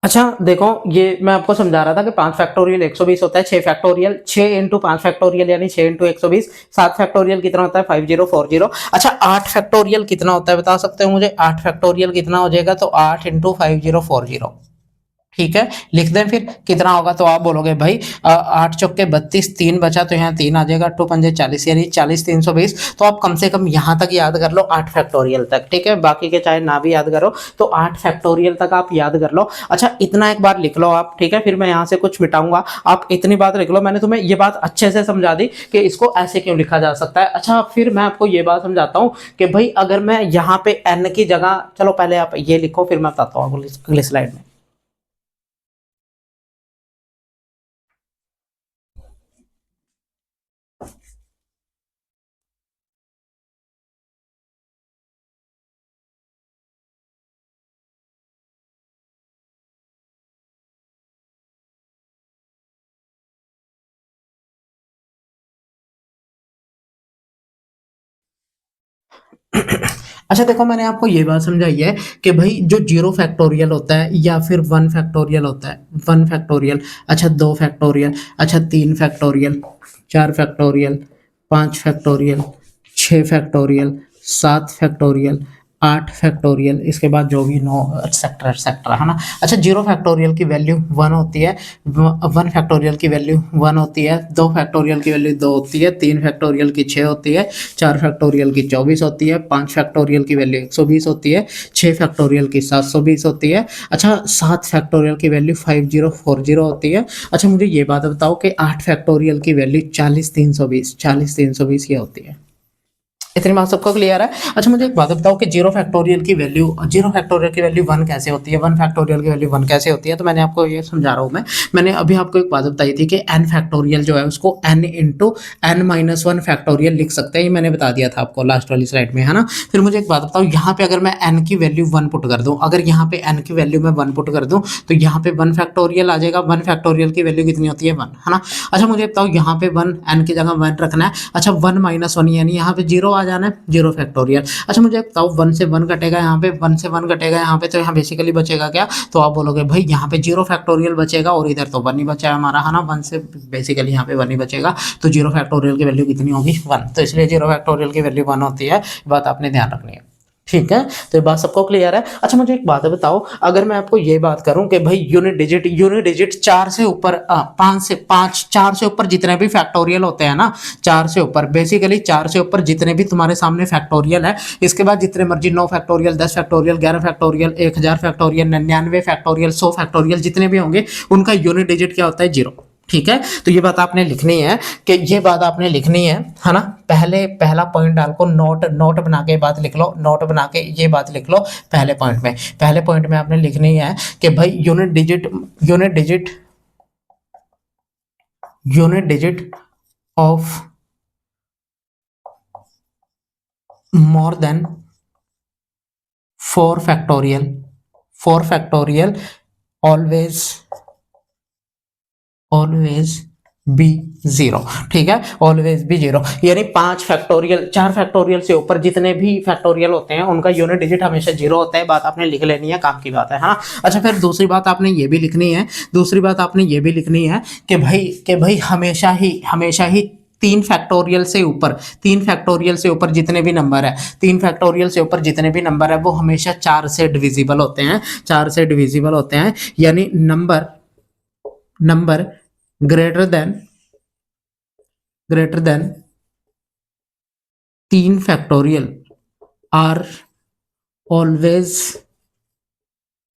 अच्छा देखो, ये मैं आपको समझा रहा था कि 5 फैक्टोरियल 120 होता है, 6 फैक्टोरियल 6 इंटू 5 फैक्टोरियल यानी 6 इंटू 120। 7 फैक्टोरियल कितना होता है? 5040। अच्छा, 8 फैक्टोरियल कितना होता है बता सकते हो मुझे? 8 फैक्टोरियल कितना हो जाएगा? तो 8 इंटू 5040। ठीक है, लिख दें फिर कितना होगा? तो आप बोलोगे भाई 8 चौके 32, 3 बचा तो यहाँ 3 आ जाएगा, 2 पंजे 40 यानी 40 320। तो आप कम से कम यहाँ तक याद कर लो 8 फैक्टोरियल तक, ठीक है, बाकी के चाहे ना भी याद करो तो 8 फैक्टोरियल तक आप याद कर लो। अच्छा, इतना एक बार लिख लो आप, ठीक है, फिर मैं यहाँ से कुछ मिटाऊंगा, आप इतनी बात लिख लो। मैंने तुम्हें ये बात अच्छे से समझा दी कि इसको ऐसे क्यों लिखा जा सकता है। अच्छा, फिर मैं आपको ये बात समझाता हूँ कि भाई अगर मैं यहाँ पे n की जगह, चलो पहले आप ये लिखो फिर मैं बताता हूँ अगली स्लाइड में। अच्छा देखो, मैंने आपको ये बात समझाई है कि भाई जो 0 फैक्टोरियल होता है या फिर 1 फैक्टोरियल होता है, 1 फैक्टोरियल, अच्छा 2 फैक्टोरियल, अच्छा 3 factorial, 4 factorial, 5 factorial, 6 factorial, 7 factorial, 8 factorial, इसके बाद जो भी 9 एक्सेट्रा एक्सेट्रा, है ना। अच्छा, 0 फैक्टोरियल की वैल्यू 1 होती है, 1 फैक्टोरियल की वैल्यू 1 होती है, 2 फैक्टोरियल की वैल्यू 2 होती है, 3 फैक्टोरियल की 6 होती है, 4 फैक्टोरियल की 24 होती है, 5 फैक्टोरियल की वैल्यू 120 होती है, 6 फैक्टोरियल की 720 होती है। अच्छा, 7 फैक्टोरियल की वैल्यू 5040 होती है। अच्छा, मुझे ये बात बताओ कि 8 फैक्टोरियल की वैल्यू 40 320 ये होती है। इतनी बात सबको क्लियर है? अच्छा, मुझे एक बात बताओ कि 0 फैक्टोरियल की वैल्यू 1 कैसे होती है? 1 फैक्टोरियल की वैल्यू 1 कैसे होती है? तो मैंने आपको ये समझा रहा हूँ मैं। मैंने अभी आपको एक बात बताई थी कि n फैक्टोरियल जो है उसको n into n minus 1 factorial लिख सकते हैं, ये मैंने बता दिया था आपको लास्ट वाली स्लाइड में, है ना। फिर मुझे एक बात बताओ, यहाँ पे अगर मैं n की वैल्यू 1 पुट कर दूँ, अगर यहाँ पे n की वैल्यू मैं 1 पुट कर दूँ तो यहाँ पे 1 फैक्टोरियल आ जाएगा। 1 फैक्टोरियल की वैल्यू कितनी होती है? 1, है ना। अच्छा, मुझे बताओ यहाँ पे 1 n की जगह 1 रखना है। अच्छा, 1 माइनस 1 यानी यहाँ पे 0 आ जाना है, 0 फैक्टोरियल। अच्छा, मुझे बताओ 1 से 1 कटेगा यहाँ पे, 1 से 1 कटेगा यहाँ पे, तो यहाँ बेसिकली बचेगा क्या? तो आप बोलोगे भाई यहाँ पे 0 फैक्टोरियल बचेगा और इधर तो 1 ही बचा है हमारा, है ना। 1 से बेसिकली यहाँ पे 1 ही बचेगा, तो 0 फैक्टोरियल की वैल्यू कितनी होगी? 1। तो इसलिए 0 फैक्टोरियल की वैल्यू 1 होती है, बात आपने ध्यान रखनी है, ठीक है। तो ये बात सबको क्लियर है? अच्छा, मुझे एक बात बताओ, अगर मैं आपको ये बात करूं कि भाई यूनिट डिजिट 4 से ऊपर 5 से 5 4 से ऊपर जितने भी फैक्टोरियल होते हैं ना, 4 से ऊपर, बेसिकली 4 से ऊपर जितने भी तुम्हारे सामने फैक्टोरियल है, इसके बाद जितने मर्जी 9 factorial, 10 factorial, 11 factorial, 1000 factorial, 99 factorial, 100 factorial जितने भी होंगे, उनका यूनिट डिजिट क्या होता है? 0। ठीक है, तो ये बात आपने लिखनी है कि ये बात आपने लिखनी है ना। पहले पहला पॉइंट डाल को नोट नोट बना के बात लिख लो, नोट बना के ये बात लिख लो पहले पॉइंट में। पहले पॉइंट में आपने लिखनी है कि भाई unit digit of more than 4 factorial always always be 0। ठीक है, ऑलवेज बी 0 यानी 5 फैक्टोरियल 4 फैक्टोरियल से ऊपर जितने भी फैक्टोरियल होते हैं उनका यूनिट डिजिट हमेशा 0 होता है। बात आपने लिख लेनी है, काम की बात है, हाँ। अच्छा, फिर दूसरी बात आपने ये भी लिखनी है, कि भाई हमेशा ही 3 फैक्टोरियल से ऊपर जितने भी नंबर है 3 फैक्टोरियल से ऊपर जितने भी नंबर है वो हमेशा 4 से डिविजिबल होते हैं, 4 से डिविजिबल होते हैं, यानी number greater than greater than 3 factorial are always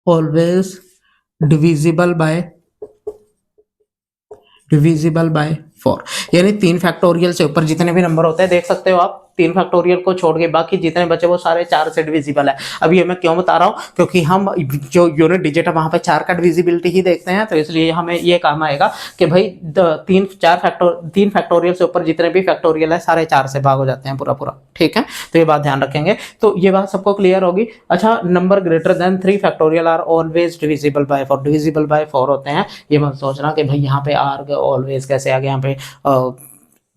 always divisible by divisible by 4। यानी 3 फैक्टोरियल से ऊपर जितने भी नंबर होते हैं, देख सकते हो आप, 3 फैक्टोरियल को छोड़ के बाकी जितने बचे वो सारे 4 से डिविजिबल है। अब ये मैं क्यों बता रहा हूँ, क्योंकि हम जो यूनिट डिजिट है वहां पे 4 का डिविजिबिलिटी ही देखते हैं, तो इसलिए हमें ये काम आएगा कि भाई 3 फैक्टोरियल से ऊपर जितने भी फैक्टोरियल है सारे 4 से भाग हो जाते हैं पूरा पूरा। ठीक है, तो ये बात ध्यान रखेंगे। तो ये बात सबको क्लियर होगी। अच्छा, number greater than 3 factorial are always divisible by 4, divisible by 4 होते हैं। ये मत सोचना कि भाई यहाँ पे आर ऑलवेज कैसे आ गया, यहाँ पे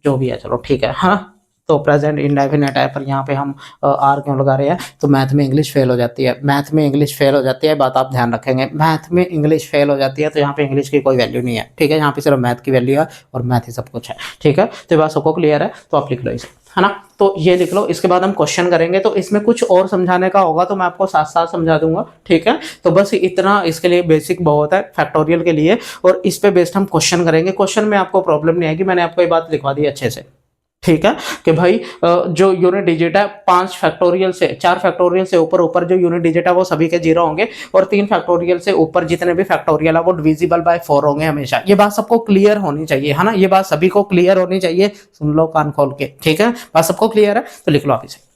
जो भी है चलो ठीक है, हाँ। तो प्रेजेंट इंडेफिनेट है, पर यहाँ पे हम आर क्यों लगा रहे हैं, तो मैथ में इंग्लिश फेल हो जाती है, मैथ में इंग्लिश फेल हो जाती है, बात आप ध्यान रखेंगे। मैथ में इंग्लिश फेल हो जाती है तो यहाँ पे इंग्लिश की कोई वैल्यू नहीं है। ठीक है, यहाँ पे सिर्फ मैथ की वैल्यू है और मैथ ही सब कुछ है। ठीक है, तो ये बात सबको क्लियर है, तो आप लिख लो इसे, है ना। तो ये लिख लो, इसके बाद हम क्वेश्चन करेंगे, तो इसमें कुछ और समझाने का होगा तो मैं आपको साथ साथ समझा दूंगा। ठीक है, तो बस इतना इसके लिए बेसिक बहुत है फैक्टोरियल के लिए, और इस पे बेस्ड हम क्वेश्चन करेंगे। क्वेश्चन में आपको प्रॉब्लम नहीं आएगी, मैंने आपको ये बात लिखवा दी अच्छे से। ठीक है, कि भाई जो यूनिट डिजिट है 5 फैक्टोरियल से 4 फैक्टोरियल से ऊपर ऊपर जो यूनिट डिजिट है वो सभी के 0 होंगे, और 3 फैक्टोरियल से ऊपर जितने भी फैक्टोरियल है वो डिविजिबल बाय 4 होंगे हमेशा। ये बात सबको क्लियर होनी चाहिए, है ना, ये बात सभी को क्लियर होनी चाहिए। सुन लो कान खोल के, ठीक है, बात सबको क्लियर है, तो लिख लो आप इसे।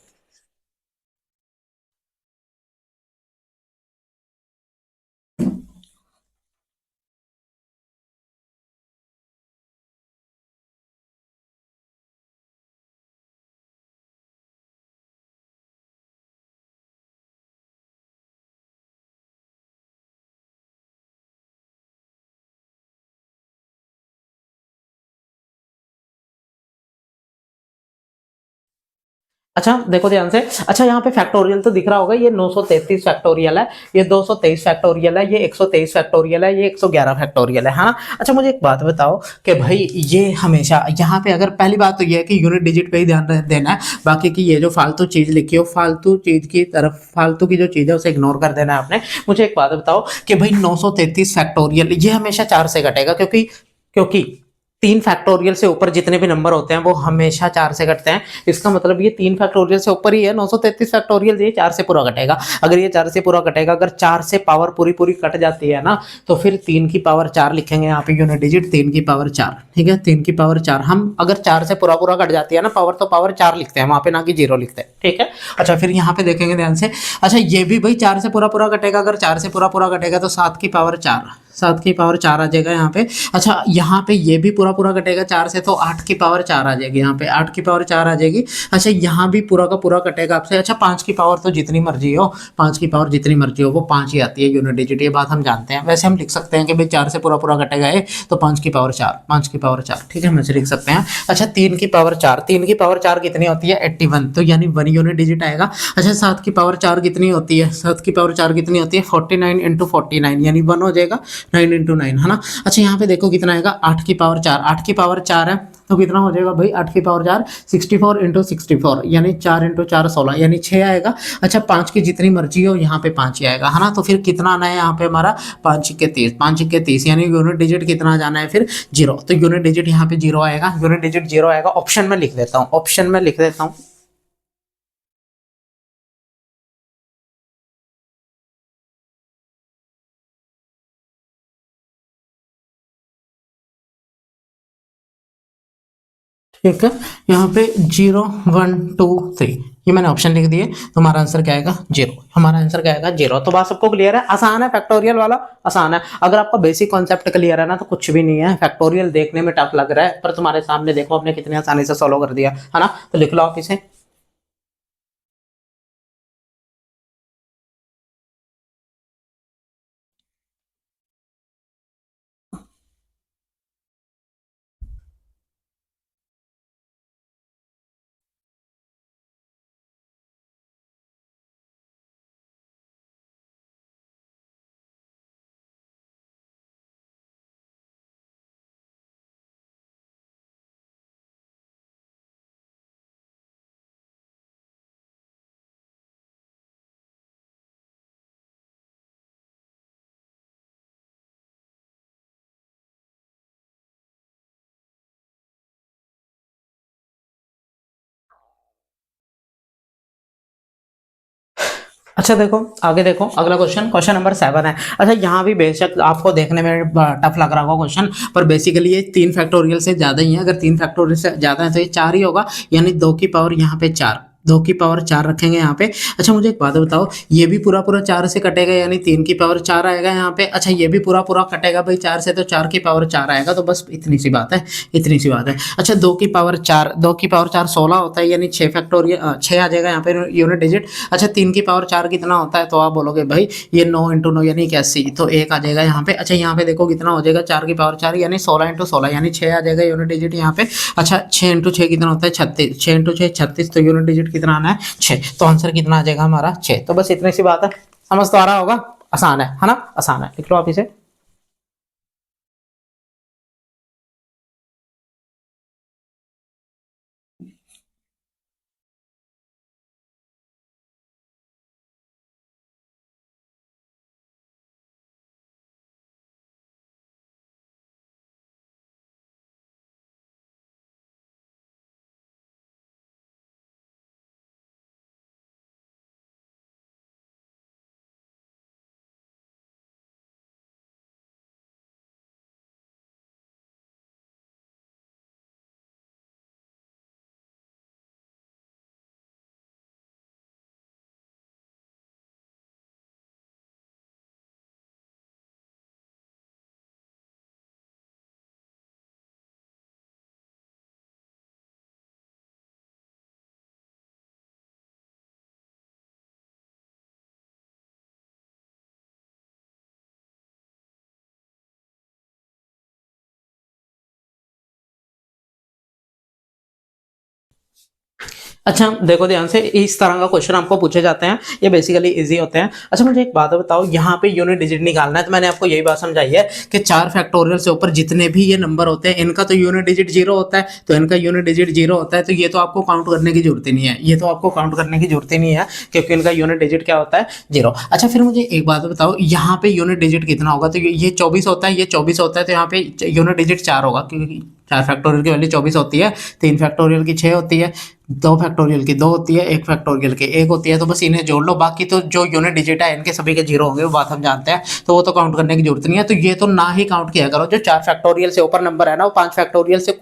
अच्छा देखो ध्यान से, अच्छा यहाँ पे फैक्टोरियल तो दिख रहा होगा, ये 933 फैक्टोरियल है, ये 223 फैक्टोरियल है, ये 123 फैक्टोरियल है, ये 111 फैक्टोरियल है, हाँ। अच्छा मुझे एक बात बताओ कि भाई ये हमेशा यहाँ पे, अगर पहली बात तो ये है कि यूनिट डिजिट पे ही ध्यान देना है, बाकी की ये जो फालतू चीज लिखी हो, फालतू चीज की तरफ, फालतू की जो चीज है उसे इग्नोर कर देना है आपने। मुझे एक बात बताओ कि भाई 933 फैक्टोरियल ये हमेशा 4 से घटेगा, क्योंकि क्योंकि 3 फैक्टोरियल से ऊपर जितने भी नंबर होते हैं वो हमेशा 4 से घटते हैं। इसका मतलब ये 3 फैक्टोरियल से ऊपर ही है, 933 फैक्टोरियल, ये 4 से पूरा घटेगा। अगर ये 4 से पूरा घटेगा, अगर 4 से पावर पूरी पूरी कट जाती है ना, तो फिर 3 की पावर 4 लिखेंगे यहाँ पे यूनिट डिजिट, 3 की पावर 4। ठीक है, 3 की पावर 4, हम अगर 4 से पूरा पूरा कट जाती है ना पावर, तो पावर 4 लिखते हैं वहां पे, ना कि 0 लिखते हैं। ठीक है, अच्छा फिर यहाँ पे देखेंगे ध्यान से। अच्छा ये भी भाई 4 से पूरा पूरा कटेगा, अगर 4 से पूरा पूरा कटेगा तो 7 की पावर 4, 7 की पावर 4 आ जाएगा यहाँ पे। अच्छा यहाँ पे ये भी पूरा पूरा कटेगा 4 से, तो 8 की पावर 4 आ जाएगी यहाँ पे, 8 की पावर 4 आ जाएगी। अच्छा यहाँ भी पूरा का पूरा कटेगा आपसे। अच्छा 5 की पावर तो जितनी मर्जी हो, 5 की पावर जितनी मर्जी हो, वो 5 ही आती है यूनिट डिजिट, ये बात हम जानते हैं। वैसे हम लिख सकते हैं कि भाई 4 से पूरा पूरा कटेगा ये, तो 5 की पावर 4, 5 की पावर 4, ठीक है, हम ऐसे लिख सकते हैं। अच्छा 3 की पावर 4, 3 की पावर 4 कितनी होती है 81, तो यानी 1 यूनिट डिजिट आएगा। अच्छा 7 की पावर 4 कितनी होती है, 7 की पावर 4 कितनी होती है 49 इंटू 49, यानी 1 हो जाएगा, 9 इंटू 9, है ना। अच्छा यहाँ पे देखो कितना आएगा, 8 की पावर 4, 8 की पावर 4 है तो कितना हो जाएगा भाई 8 की पावर 4, 64 इंटू 64, यानी 4 इंटू 4 16, यानी 6 आएगा। अच्छा 5 की जितनी मर्जी हो यहाँ पे 5 ही आएगा, है ना। तो फिर कितना आना है यहाँ पे हमारा 5 के 30, 5 के 30, यानी यूनिट डिजिट कितना जाना है फिर 0, तो यूनिट डिजिट यहाँ पे 0 आएगा, यूनिट डिजिट 0 आएगा। ऑप्शन में लिख देता हूँ, ऑप्शन में लिख देता हूँ। ठीक है, यहाँ पे 0 1 2 3, ये मैंने ऑप्शन लिख दिए, तो हमारा आंसर क्या आएगा 0, हमारा आंसर क्या आएगा 0। तो बात सबको क्लियर है, आसान है फैक्टोरियल वाला, आसान है। अगर आपका बेसिक कॉन्सेप्ट क्लियर है ना तो कुछ भी नहीं है। फैक्टोरियल देखने में टफ लग रहा है, पर तुम्हारे सामने देखो हमने कितने आसानी से सोल्व कर दिया, है ना। तो लिख लो आप इसे। अच्छा देखो आगे देखो, अगला क्वेश्चन, क्वेश्चन नंबर 7 है। अच्छा यहाँ भी बेशक आपको देखने में टफ लग रहा होगा क्वेश्चन, पर बेसिकली ये 3 फैक्टोरियल से ज्यादा ही है। अगर 3 फैक्टोरियल से ज्यादा है तो ये 4 ही होगा, यानी 2 की पावर यहाँ पे 4, 2 की पावर 4 रखेंगे यहाँ पे। अच्छा मुझे एक बात बताओ, ये भी पूरा पूरा 4 से कटेगा, यानी 3 की पावर 4 आएगा यहाँ पे। अच्छा ये भी पूरा पूरा कटेगा भाई 4 से, तो 4 की पावर 4 आएगा। तो बस इतनी सी बात है, इतनी सी बात है। अच्छा 2 की पावर 4, 2 की पावर 4 16 होता है, यानी 6 फैक्टोरियल 6 आ जाएगा यहाँ पे यूनिट डिजिट। अच्छा 3 की पावर 4 कितना होता है, तो आप बोलोगे भाई ये 9 इंटू 9 यानी 81, तो 1 आ जाएगा यहाँ पे। अच्छा यहाँ पे देखो कितना हो जाएगा, 4 की पावर 4 यानी 16 इंटू 16 यानी 6 आ जाएगा यूनिट डिजिट यहाँ पे। अच्छा 6 इंटू 6 कितना होता है 36, 6 इंटू 6 36, तो यूनिट डिजिट कितना आना है 6, तो आंसर कितना आ जाएगा हमारा 6। तो बस इतनी सी बात है, समझ तो आ रहा होगा, आसान है ना, आसान है, लिख लो आप इसे। अच्छा देखो ध्यान से, इस तरह का क्वेश्चन आपको पूछे जाते हैं, ये बेसिकली इजी होते हैं। अच्छा मुझे एक बात बताओ, यहाँ पे यूनिट डिजिट निकालना है, तो मैंने आपको यही बात समझाई है कि 4 फैक्टोरियल से ऊपर जितने भी ये नंबर होते हैं इनका तो यूनिट डिजिट 0 होता है, तो इनका यूनिट डिजिट 0 होता है, तो ये तो आपको काउंट करने की जरूरत ही नहीं है, ये तो आपको काउंट करने की जरूरत ही नहीं है, क्योंकि इनका यूनिट डिजिट क्या होता है 0। अच्छा फिर मुझे एक बात बताओ, यहाँ पे यूनिट डिजिट कितना होगा, तो ये 24 होता है, ये 24 होता है, तो यहाँ पे यूनिट डिजिट 4 होगा, क्योंकि 4 फैक्टोरियल की वैल्यू 24 होती है, 3 फैक्टोरियल की 6 होती है, 2 फैक्टोरियल की 2 होती है, 1 फैक्टोरियल की 1 होती है, तो बस इन्हें जोड़ लो। बाकी तो जो यूनिट डिजिट है इनके सभी के 0 होंगे, वो बात हम जानते हैं, तो वो तो काउंट करने की जरूरत नहीं है। तो ये तो ना ही काउंट किया करो, जो 4 फैक्टोरियल से ऊपर नंबर है ना, वो 5 फैक्टोरियल से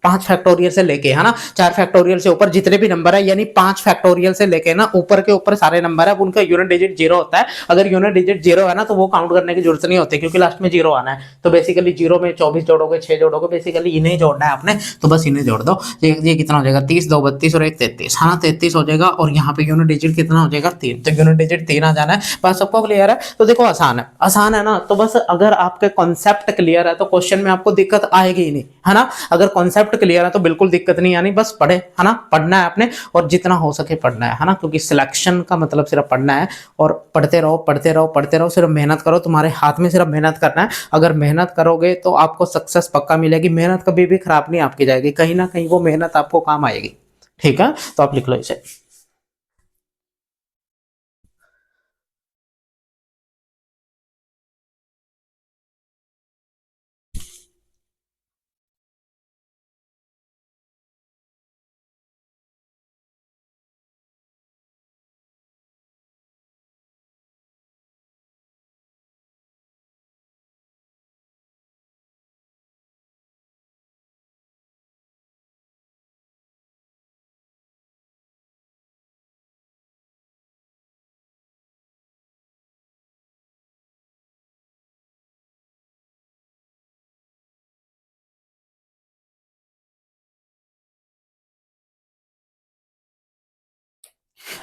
5 फैक्टोरियल से लेके है ना 4 फैक्टोरियल से ऊपर जितने भी नंबर है, यानी 5 फैक्टोरियल से लेके ना ऊपर के ऊपर सारे नंबर है, उनका यूनिट डिजिट 0 होता है। अगर यूनिट डिजिट 0 है ना, तो वो काउंट करने की जरूरत नहीं होती, क्योंकि लास्ट में 0 आना है। तो बेसिकली 0 में 24 जोड़ोगे, 6 जोड़ोगे, बेसिकली इन्हें जोड़ना है आपने, तो बस इन्हें जोड़ दो। ये कितना हो जाएगा 30, 2 32 और 1 33, हाँ 33 हो जाएगा। और यहाँ पे यूनिट डिजिट कितना हो जाएगा 3, तो यूनिट डिजिट 3 आ जाना है। बात सबको क्लियर है? तो देखो आसान है, आसान है ना। तो बस अगर आपके कॉन्सेप्ट क्लियर है तो क्वेश्चन में आपको दिक्कत आएगी ही नहीं, है ना। अगर कॉन्सेप्ट क्लियर है तो बिल्कुल दिक्कत नहीं आनी, बस पढ़े, है ना, पढ़ना है आपने, और जितना हो सके पढ़ना है ना, क्योंकि सिलेक्शन का मतलब सिर्फ पढ़ना है, और पढ़ते रहो पढ़ते रहो पढ़ते रहो, सिर्फ मेहनत करो, तुम्हारे हाथ में सिर्फ मेहनत करना है। अगर मेहनत करोगे तो आपको सक्सेस पक्का मिलेगी, मेहनत कभी भी खराब नहीं आपकी जाएगी, कहीं ना कहीं वो मेहनत आपको काम आएगी। ठीक है, तो आप लिख लो इसे।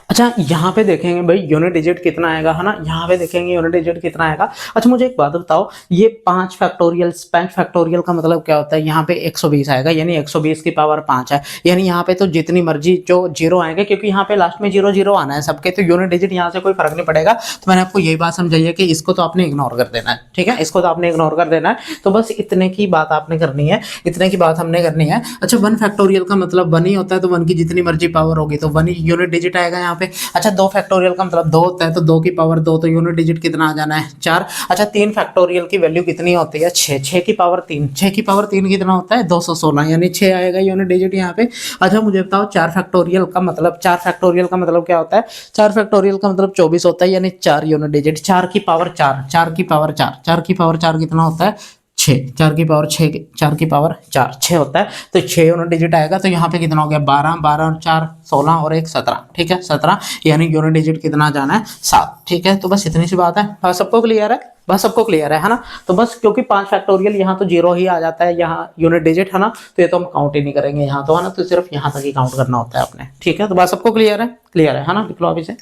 अच्छा यहाँ पे देखेंगे भाई यूनिट डिजिट कितना आएगा, है ना, यहाँ पे देखेंगे यूनिट डिजिट कितना आएगा। अच्छा मुझे एक बात बताओ, ये 5 फैक्टोरियल का मतलब क्या होता है, यहाँ पे 120 आएगा, यानी 120 की पावर 5 है, यानी यहाँ पे तो जितनी मर्जी जो 0 आएंगे, क्योंकि यहाँ पे लास्ट में 0 0 आना है सबके, तो यूनिट डिजिट यहाँ से कोई फर्क नहीं पड़ेगा। तो मैंने आपको यही बात समझाई है कि इसको तो आपने इग्नोर कर देना है, ठीक है, इसको तो आपने इग्नोर कर देना है। तो बस इतने की बात आपने करनी है, इतने की बात हमने करनी है। अच्छा 1 फैक्टोरियल का मतलब 1 ही होता है, तो 1 की जितनी मर्जी पावर होगी तो 1 ही यूनिट डिजिट आएगा यहाँ पे। पे। अच्छा 2 फैक्टोरियल का मतलब 2 होता है, तो 2 की पावर 2, तो यूनिट डिजिट कितना आ जाना है 4। अच्छा 3 फैक्टोरियल की वैल्यू कितनी होती है 6, 6 की पावर 3, 6 की पावर 3 कितना होता है 216, यानी 6 आएगा यूनिट डिजिट यहाँ पे। अच्छा मुझे बताओ 4 फैक्टोरियल का मतलब, 4 फैक्टोरियल का मतलब क्या होता है, 4 फैक्टोरियल का मतलब 24 होता है, यानी 4 यूनिट डिजिट, 4 की पावर 4, 4 की पावर 4, 4 की पावर 4 कितना होता है 6, 4 की पावर 6, 4 की पावर 4 6 होता है, तो 6 यूनिट डिजिट आएगा। तो यहाँ पे कितना हो गया 12, 12 और 4 16 और 1 17, ठीक है 17, यानी यूनिट डिजिट कितना जाना है 7, ठीक है। तो बस इतनी सी बात है, बस सबको क्लियर है, बस सबको क्लियर है ना। तो बस क्योंकि 5 फैक्टोरियल यहाँ तो 0 ही आ जाता है यहाँ यूनिट डिजिट, है ना, तो ये तो हम काउंट ही नहीं करेंगे यहाँ तो, है ना, तो सिर्फ यहाँ तक ही काउंट करना होता है अपने, ठीक है। तो बस सबको क्लियर है, क्लियर है ना, लिख लो अभी से।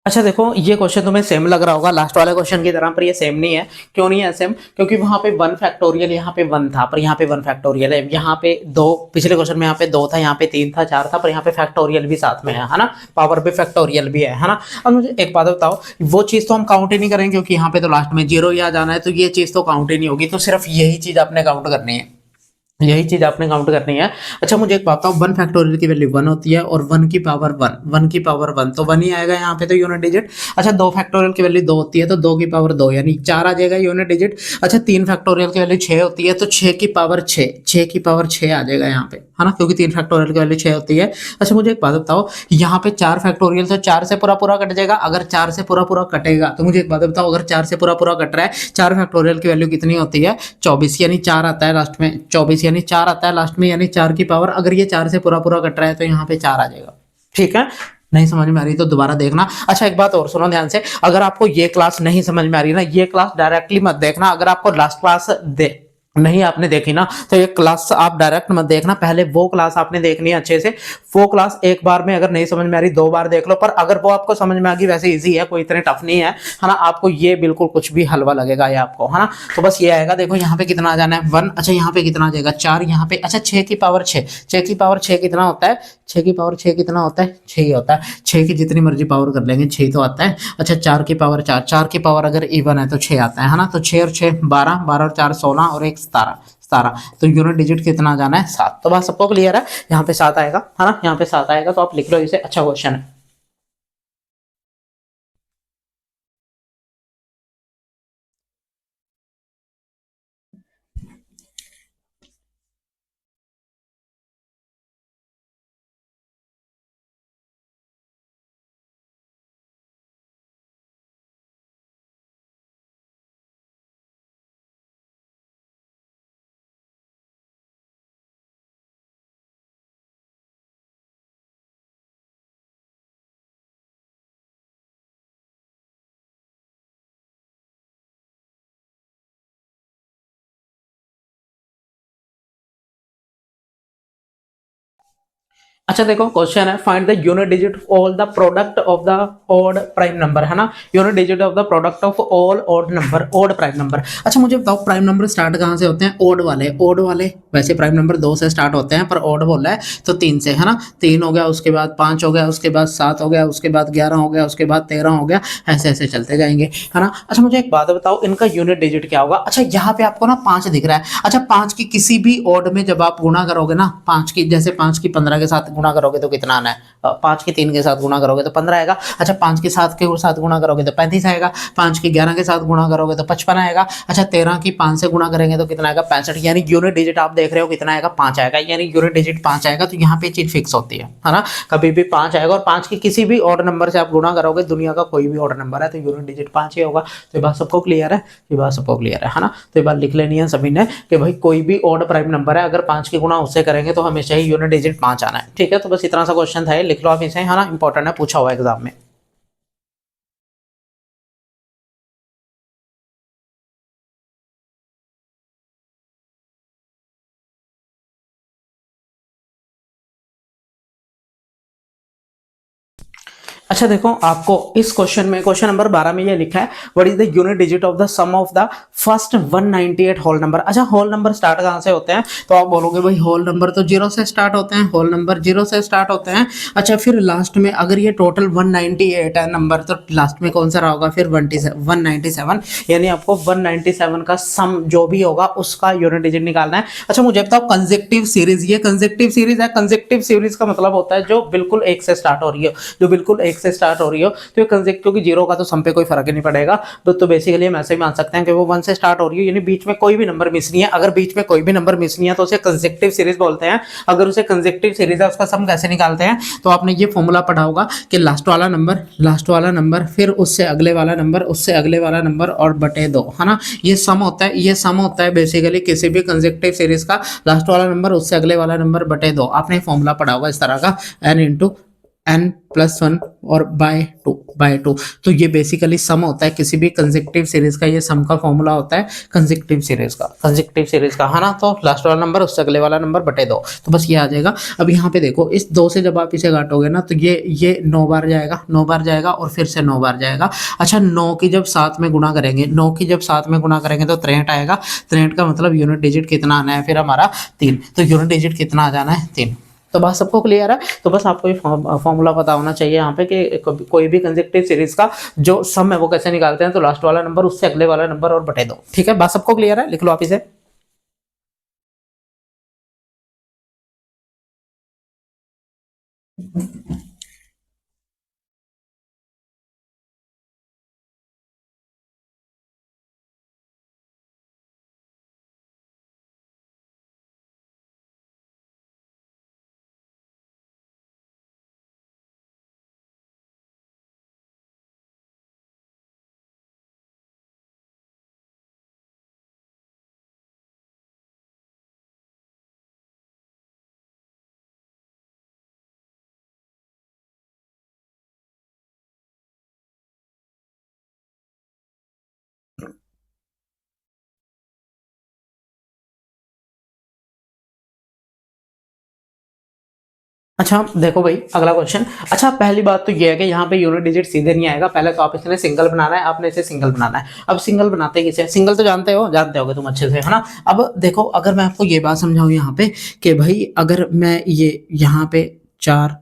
अच्छा देखो ये क्वेश्चन तुम्हें सेम लग रहा होगा लास्ट वाले क्वेश्चन की तरह, पर ये सेम नहीं है। क्यों नहीं है सेम, क्योंकि वहां पे 1 फैक्टोरियल, यहाँ पे 1 था, पर यहाँ पे 1 फैक्टोरियल है, यहाँ पे 2, पिछले क्वेश्चन में यहाँ पे 2 था, यहाँ पे 3 था 4 था, पर यहाँ पे फैक्टोरियल भी साथ में है ना, पावर पे फैक्टोरियल भी है ना। अब मुझे एक बात बताओ, वो चीज तो हम काउंट ही नहीं करेंगे क्योंकि यहाँ पे तो लास्ट में 0 ही आ जाना है, तो ये चीज तो काउंट ही नहीं होगी, तो सिर्फ यही चीज आपने काउंट करनी है, यही चीज आपने काउंट करनी है। अच्छा मुझे एक बात बताओ, 1 फैक्टोरियल की वैल्यू 1 होती है और 1 की पावर 1, 1 की पावर 1 तो 1 ही आएगा यहाँ पे तो यूनिट डिजिट। अच्छा 2 फैक्टोरियल की वैल्यू 2 होती है, तो 2 की पावर 2 यानी 4 आ जाएगा यूनिट डिजिट। अच्छा 3 फैक्टोरियल की वैल्यू 6 होती है, तो 6 की पावर 6, 6 की पावर 6 आ जाएगा यहाँ पे, है ना, क्योंकि 3 फैक्टोरियल की वैल्यू 6 होती है। अच्छा मुझे एक बात बताओ, यहाँ पे 4 फैक्टोरियल, तो 4 से पूरा पूरा कट जाएगा, अगर 4 से पूरा पूरा कटेगा तो मुझे एक बात बताओ, अगर 4 से पूरा पूरा कट रहा है, 4 फैक्टोरियल की वैल्यू कितनी होती है 24, यानी 4 आता है लास्ट में, 24 यानी 4 आता है लास्ट में, यानी 4 की पावर, अगर ये 4 से पूरा पूरा कट रहा है तो यहाँ पे 4 आ जाएगा, ठीक है। नहीं समझ में आ रही तो दोबारा देखना। अच्छा एक बात और सुनो ध्यान से, अगर आपको ये क्लास नहीं समझ में आ रही ना, ये क्लास डायरेक्टली मत देखना, अगर आपको लास्ट क्लास दे नहीं आपने देखी ना, तो ये क्लास आप डायरेक्ट मत देखना, पहले वो क्लास आपने देखनी है अच्छे से। वो क्लास एक बार में अगर नहीं समझ में आ रही 2 बार देख लो, पर अगर वो आपको समझ में आ गई, वैसे इजी है, कोई इतने टफ नहीं है ना, आपको ये बिल्कुल कुछ भी हलवा लगेगा ये आपको, है ना। तो बस ये आएगा, देखो यहाँ पे कितना आ जाना है 1, अच्छा यहाँ पे कितना आ जाएगा 4, यहाँ पे अच्छा 6 की पावर 6, 6 की पावर 6 कितना होता है, 6 की पावर 6 कितना होता है 6 ही होता है, 6 की जितनी मर्जी पावर कर लेंगे 6 तो आता है। अच्छा 4 की पावर 4, 4 की पावर अगर इवन है तो 6 आता है ना, तो 6 और 6 12, 12 और 4 16 और 1 17, 17, तो यूनिट डिजिट कितना जाना है 7। तो बात सबको क्लियर है, यहाँ पे 7 आएगा, है ना, यहाँ पे 7 आएगा, तो आप लिख लो इसे, अच्छा क्वेश्चन है। अच्छा देखो क्वेश्चन है, find the unit digit all the product of the odd prime number, है ना, unit digit of the product of all odd number, odd prime number. अच्छा मुझे बताओ प्राइम नंबर स्टार्ट कहाँ से होते हैं, ऑड वाले, ऑड वाले, वैसे प्राइम नंबर 2 से स्टार्ट होते हैं, पर ऑड बोला है तो 3 से, है ना, 3 हो गया, उसके बाद 5 हो गया, उसके बाद 7 हो गया, उसके बाद 11 हो गया, उसके बाद 13 हो गया, ऐसे ऐसे चलते जाएंगे, है ना। अच्छा मुझे एक बात बताओ, इनका यूनिट डिजिट क्या होगा। अच्छा यहाँ पे आपको ना 5 दिख रहा है, अच्छा 5 की किसी भी ऑड में जब आप गुणा करोगे ना, 5 की जैसे 5 की 15 के साथ गुणा करोगे तो कितना आना है, 5 के 3 के साथ गुणा करोगे तो 15 आएगा। अच्छा 5 के 7 के साथ गुणा करोगे तो 35 आएगा। 5 के 11 के साथ गुणा करोगे तो 55 आएगा। अच्छा 13 की 5 से गुणा करेंगे तो कितना आएगा, 65। यानी यूनिट डिजिट आप देख रहे हो कितना आएगा, 5 आएगा। यानी यूनिट डिजिट 5 आएगा। तो यहाँ पे चीज फिक्स होती है ना, कभी भी 5 आएगा। और 5 की किसी भी ऑड नंबर से आप गुणा करोगे, दुनिया का कोई भी ऑड नंबर है तो यूनिट डिजिट 5 ही होगा। तो ये बात सबको क्लियर है, ये बात सबको क्लियर है ना। तो ये बात लिख लेनी है सभी ने कि भाई कोई भी ऑड प्राइम नंबर है, अगर 5 की गुणा उससे करेंगे तो हमेशा ही यूनिट डिजिट 5 आना है। ठीक है, तो बस इतना सा क्वेश्चन था, लिख लो आप इसे, है ना, इंपॉर्टेंट है, पूछा हुआ एग्जाम में। अच्छा देखो, आपको इस क्वेश्चन में, क्वेश्चन नंबर 12 में ये लिखा है, what is the unit digit of the sum of the first 198 whole number. अच्छा होल नंबर स्टार्ट कहां से होते हैं, तो आप बोलोगे भाई होल नंबर तो 0 से स्टार्ट होते हैं, होल नंबर 0 से स्टार्ट होते हैं। अच्छा फिर लास्ट में अगर ये टोटल 198 है नंबर, तो लास्ट में कौन सा रहा होगा फिर 197। यानी आपको 197 का सम जो भी होगा उसका यूनिट डिजिट निकालना है। अच्छा मुझे बताओ कंसेक्टिव सीरीज, ये कंसेक्टिव सीरीज है। कंसेक्टिव सीरीज का मतलब होता है जो बिल्कुल एक से स्टार्ट हो रही है, जो बिल्कुल एक से स्टार्ट हो रही हो। तो ये कंसेक्ट, क्योंकि 0 का तो सम पे कोई फर्क ही नहीं पड़ेगा, तो बेसिकली हम ऐसे ही मान सकते हैं कि वो 1 से स्टार्ट हो रही है, यानी बीच में कोई भी नंबर मिस नहीं है। अगर बीच में कोई भी नंबर मिस नहीं है तो उसे कंसेक्टिव सीरीज बोलते हैं। अगर उसे कंसेक्टिव सीरीज है, उसका सम कैसे निकालते हैं, तो आपने ये फॉर्मूला पढ़ा होगा कि लास्ट वाला नंबर फिर उससे अगले वाला नंबर, उससे अगले वाला नंबर और बटे 2, है ना। ये सम होता है, ये सम होता है बेसिकली किसी भी कंसेक्टिव सीरीज का, लास्ट वाला नंबर उससे अगले वाला नंबर बटे 2। आपने फॉर्मूला पढ़ा होगा इस तरह का, n इंटू n+1 और बाय टू। तो ये बेसिकली सम होता है किसी भी कंसेक्टिव सीरीज का, ये सम का फॉर्मूला होता है कंसेक्टिव सीरीज का, है ना। तो लास्ट वाला नंबर उससे अगले वाला नंबर बटे 2, तो बस ये आ जाएगा। अब यहाँ पे देखो, इस 2 से जब आप इसे काटोगे ना, तो ये 9 बार जाएगा और फिर से 9 बार जाएगा। अच्छा 9 की जब 7 में गुणा करेंगे, 9 की जब 7 में गुणा करेंगे तो 63 आएगा। 63 का मतलब यूनिट डिजिट कितना आना है फिर हमारा 3। तो यूनिट डिजिट कितना आ जाना है 3। तो बात सबको क्लियर है। तो बस आपको ये फॉर्मूला पता होना चाहिए यहाँ पे कि कोई भी कंसेक्टिव सीरीज का जो सम है वो कैसे निकालते हैं, तो लास्ट वाला नंबर उससे अगले वाला नंबर और बटे 2। ठीक है, बात सबको क्लियर है, लिख लो आप इसे। अच्छा देखो भाई अगला क्वेश्चन। अच्छा पहली बात तो ये है कि यहाँ पे यूनिट डिजिट सीधे नहीं आएगा, पहले तो आप इसने सिंगल बनाना है, आपने इसे सिंगल बनाना है। अब सिंगल बनाते किसे, सिंगल तो जानते होगे तुम अच्छे से, है ना। अब देखो अगर मैं आपको ये बात समझाऊं यहाँ पे कि भाई अगर मैं ये यहाँ पे 4,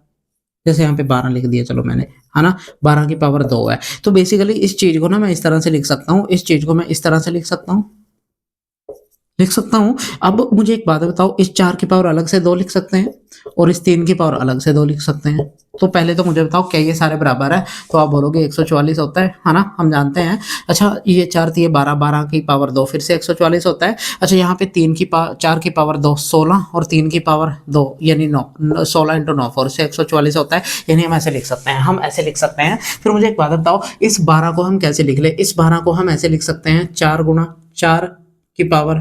जैसे यहाँ पे 12 लिख दिया, चलो मैंने, है ना, 12 की पावर 2 है। तो बेसिकली इस चीज को ना मैं इस तरह से लिख सकता हूँ, इस चीज को मैं इस तरह से लिख सकता हूं। अब मुझे एक बात बताओ, इस 4 की पावर अलग से 2 लिख सकते हैं और इस 3 की पावर अलग से 2 लिख सकते हैं। तो पहले तो मुझे बताओ क्या ये सारे बराबर है, तो आप बोलोगे 144 होता है ना, हम जानते हैं। अच्छा ये 4 थी, 12, 12 की पावर 2 फिर से 144 होता है। अच्छा यहाँ पे 4 की पावर 2 16 और 3 की पावर 2 यानी 9, 16 इंटू 9 4 से 144 होता है। यानी हम ऐसे लिख सकते हैं, फिर मुझे एक बात बताओ, इस 12 को हम कैसे लिख ले, इस 12 को हम ऐसे लिख सकते हैं 4 गुणा 4 की पावर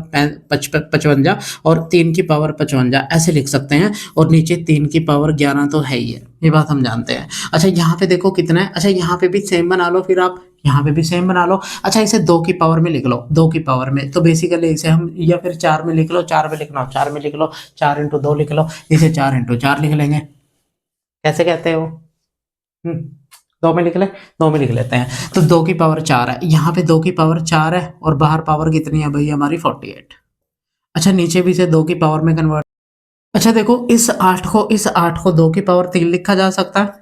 55 और 3 की पावर 55 ऐसे लिख सकते हैं, और नीचे 3 की पावर 11 तो है ही है, ये बात हम जानते हैं। अच्छा यहाँ पे देखो कितना है, अच्छा यहाँ पे भी सेम बना लो, फिर आप यहाँ पे भी सेम बना लो। अच्छा इसे 2 की पावर में लिख लो, 2 की पावर में, तो बेसिकली इसे हम, या फिर 4 में लिख लो, 4 में लिखना 4 में लिख लो, 4 इंटू 2 लिख लो, इसे 4 इंटू 4 लिख लेंगे। कैसे कहते हो, 2 में लिख ले, 2 में लिख लेते हैं। तो 2 की पावर 4 है, यहाँ पे 2 की पावर 4 है और बाहर पावर कितनी है भाई हमारी 48। अच्छा नीचे भी से 2 की पावर में कन्वर्ट। अच्छा देखो इस 8 को 2 की पावर 3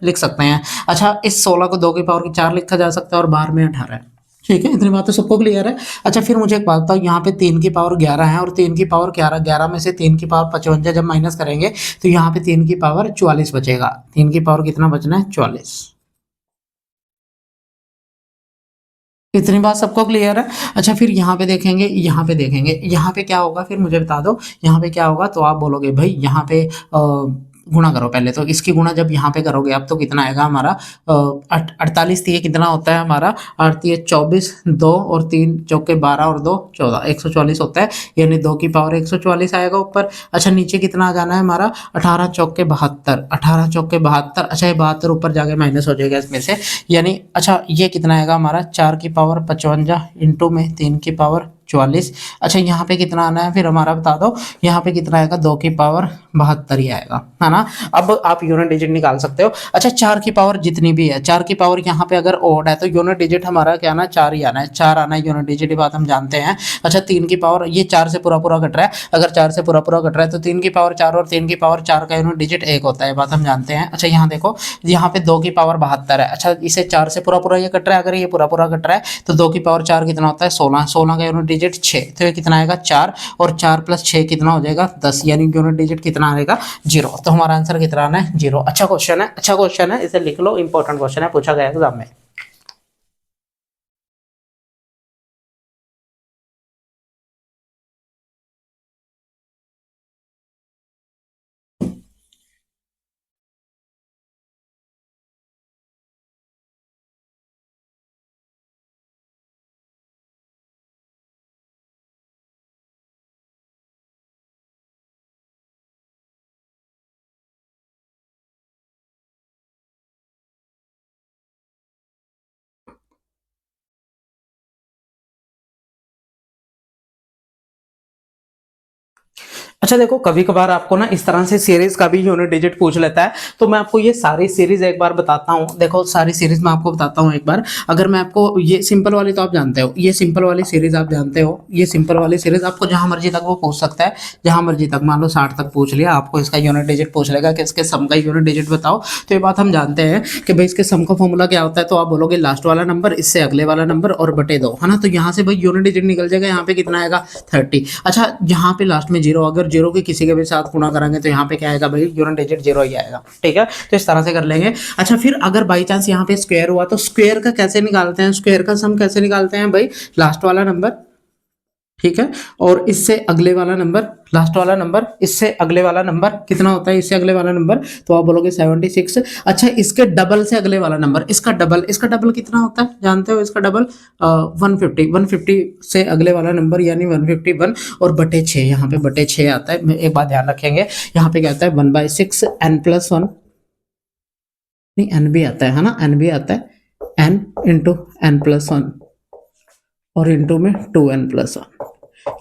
लिख सकते हैं। अच्छा इस 16 को 2 की पावर 4 लिखा जा सकता है और बाहर में 18 है। ठीक है, इतनी बात तो सबको क्लियर है। अच्छा फिर मुझे एक बात बताओ, यहाँ पे 3 की पावर 11 है और 3 की पावर 11, 11 में से 3 की पावर 55 जब माइनस करेंगे तो यहाँ पे 3 की पावर 44 बचेगा। 3 की पावर कितना बचना है? 44। इतनी बात सबको क्लियर है। अच्छा फिर यहाँ पे देखेंगे, यहाँ पे देखेंगे, यहाँ पे क्या होगा फिर मुझे बता दो। यहाँ पे क्या होगा तो आप बोलोगे भाई यहाँ पे गुणा करो पहले तो। इसकी गुणा जब यहाँ पे करोगे अब तो कितना आएगा हमारा 48 थी, ये कितना होता है हमारा 8 ये 24, 2 और 3 चौके 12 और 2 14, 144 होता है, यानी 2 की पावर 144 आएगा ऊपर। अच्छा नीचे कितना आ जाना है हमारा 18 चौके 72, 18 चौके 72। अच्छा ये 72 ऊपर जाके माइनस हो जाएगा इसमें से, यानी अच्छा ये कितना आएगा हमारा 4 की पावर 55 इंटू में 3 की पावर 44। अच्छा यहाँ पे कितना आना है फिर हमारा बता दो। यहाँ पे कितना आएगा 2 की पावर 72 ही आएगा, है ना। अब आप यूनिट डिजिट निकाल सकते हो। अच्छा 4 की पावर जितनी भी है, 4 की पावर यहाँ पे अगर ओड है तो यूनिट डिजिट हमारा क्या आना है 4 ही आना है, 4 आना है यूनिट डिजिट, बात हम जानते हैं। अच्छा 3 की पावर ये 4 से पूरा पूरा कट रहा है, अगर 4 से पूरा पूरा कट रहा है तो 3 की पावर 4 और 3 की पावर 4 का यूनिट डिजिट 1 होता है, बात हम जानते हैं। अच्छा यहाँ देखो, यहाँ पे 2 की पावर 72 है। अच्छा इसे 4 से पूरा पूरा ये कट रहा है, अगर ये पूरा पूरा कट रहा है तो 2 की पावर 4 कितना होता है 16, 16 का यूनिट डिजिट 6, तो ये कितना आएगा 4 और 4 प्लस 6 कितना हो जाएगा 10, यानी यूनिट डिजिट कितना आएगा 0। तो हमारा आंसर कितना आना है 0। अच्छा क्वेश्चन है, अच्छा क्वेश्चन है, इसे लिख लो, इंपॉर्टेंट क्वेश्चन है, पूछा गया एग्जाम में। अच्छा देखो कभी कभार आपको ना इस तरह से सीरीज का भी यूनिट डिजिट पूछ लेता है, तो मैं आपको ये सारी सीरीज एक बार बताता हूँ। देखो सारी सीरीज मैं आपको बताता हूँ एक बार। अगर मैं आपको ये सिंपल वाली तो आप जानते हो, ये सिंपल वाली सीरीज आप जानते हो, ये सिंपल वाली सीरीज आपको जहां मर्जी तक वो पूछ सकता है, जहां मर्जी तक, मान लो 60 तक पूछ लिया, आपको इसका यूनिट डिजिट पूछ लेगा कि इसके सम का यूनिट डिजिट बताओ, तो ये बात हम जानते हैं कि भाई इसके सम का फॉर्मूला क्या होता है, तो आप बोलोगे लास्ट वाला नंबर इससे अगले वाला नंबर और बटे 2, है ना। तो यहाँ से भाई यूनिट डिजिट निकल जाएगा, यहाँ पे कितना आएगा 30। अच्छा यहाँ पे लास्ट में 0, अगर 0 के किसी के भी साथ गुणा करेंगे तो यहाँ पे क्या आएगा भाई यूनिट डिजिट 0 ही आएगा, ठीक है। तो इस तरह से कर लेंगे। अच्छा फिर अगर बाई चांस यहाँ पे स्क्वायर हुआ तो स्क्वायर का कैसे निकालते हैं, स्क्वायर का सम कैसे निकालते हैं भाई, लास्ट वाला नंबर, ठीक है, और इससे अगले वाला नंबर, लास्ट वाला नंबर इससे अगले वाला नंबर कितना होता है, इससे अगले वाला नंबर, तो आप बोलोगे 76। अच्छा इसके डबल से अगले वाला नंबर, इसका डबल, इसका डबल कितना होता है जानते हो, इसका डबल 150, 150 से अगले वाला नंबर यानी 151 और बटे 6, यहाँ पे बटे 6 आता है। एक बात ध्यान रखेंगे, यहाँ पे क्या आता है 1/6 n+1, नहीं n भी आता है ना, n भी आता है, n इंटू n+1 और इंटू में 2n+1,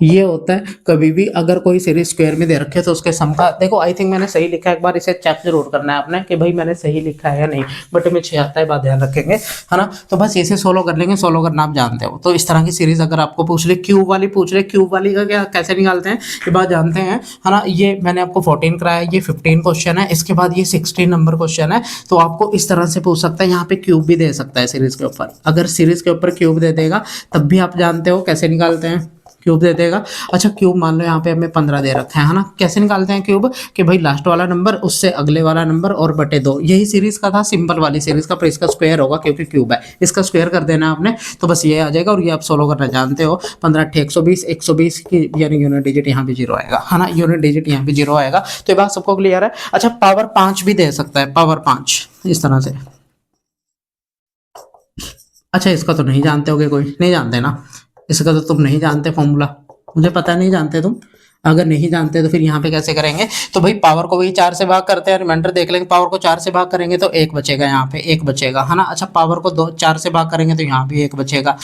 ये होता है। कभी भी अगर कोई सीरीज स्क्वायर में दे रखे तो उसके सम का, देखो आई थिंक मैंने सही लिखा है, एक बार इसे चेक जरूर करना है आपने कि भाई मैंने सही लिखा है या नहीं, बट में 6 आता है, बात ध्यान रखेंगे, है ना। तो बस इसे सोल्व कर लेंगे, सोल्व करना आप जानते हो। तो इस तरह की सीरीज अगर आपको पूछ ले, क्यूब वाली पूछ ले, क्यूब वाली का क्या कैसे निकालते हैं ये बात जानते हैं, है ना। ये मैंने आपको 14 कराया, ये 15 क्वेश्चन है, इसके बाद ये 16 नंबर क्वेश्चन है। तो आपको इस तरह से पूछ सकता है, यहाँ पे क्यूब भी दे सकता है सीरीज के ऊपर, अगर सीरीज के ऊपर क्यूब दे देगा तब भी आप जानते हो कैसे निकालते हैं, क्यूब दे देगा। अच्छा क्यूब मान लो यहाँ पे हमें 15 दे रखा है ना, कैसे निकालते हैं क्यूब, कि भाई लास्ट वाला नंबर उससे अगले वाला नंबर और बटे 2, यही सीरीज का था, सिंपल वाली सीरीज का, पर इसका स्क्वायर होगा क्योंकि क्यूब है, इसका स्क्वायर कर देना आपने, तो बस ये आ जाएगा। और ये आप सोल्व करना जानते हो, 15 120, 120 की यानी यूनिट डिजिट यहाँ भी 0 आएगा, है ना, यूनिट डिजिट यहाँ भी 0 आएगा। तो ये बात सबको क्लियर है। अच्छा पावर 5 भी दे सकता है, पावर 5 इस तरह से। अच्छा इसका तो नहीं जानते होगे, कोई नहीं जानते ना, इसका तो तुम नहीं जानते फॉर्मूला, मुझे पता नहीं जानते तुम। अगर नहीं जानते तो फिर यहाँ पे कैसे करेंगे, तो भाई पावर को वही 4 से भाग करते हैं, रिमाइंडर देख लेंगे, पावर को 4 से भाग करेंगे तो 1 बचेगा, यहाँ पे 1 बचेगा, है ना। अच्छा पावर को 4 से भाग करेंगे तो यहाँ भी 1 बचेगा,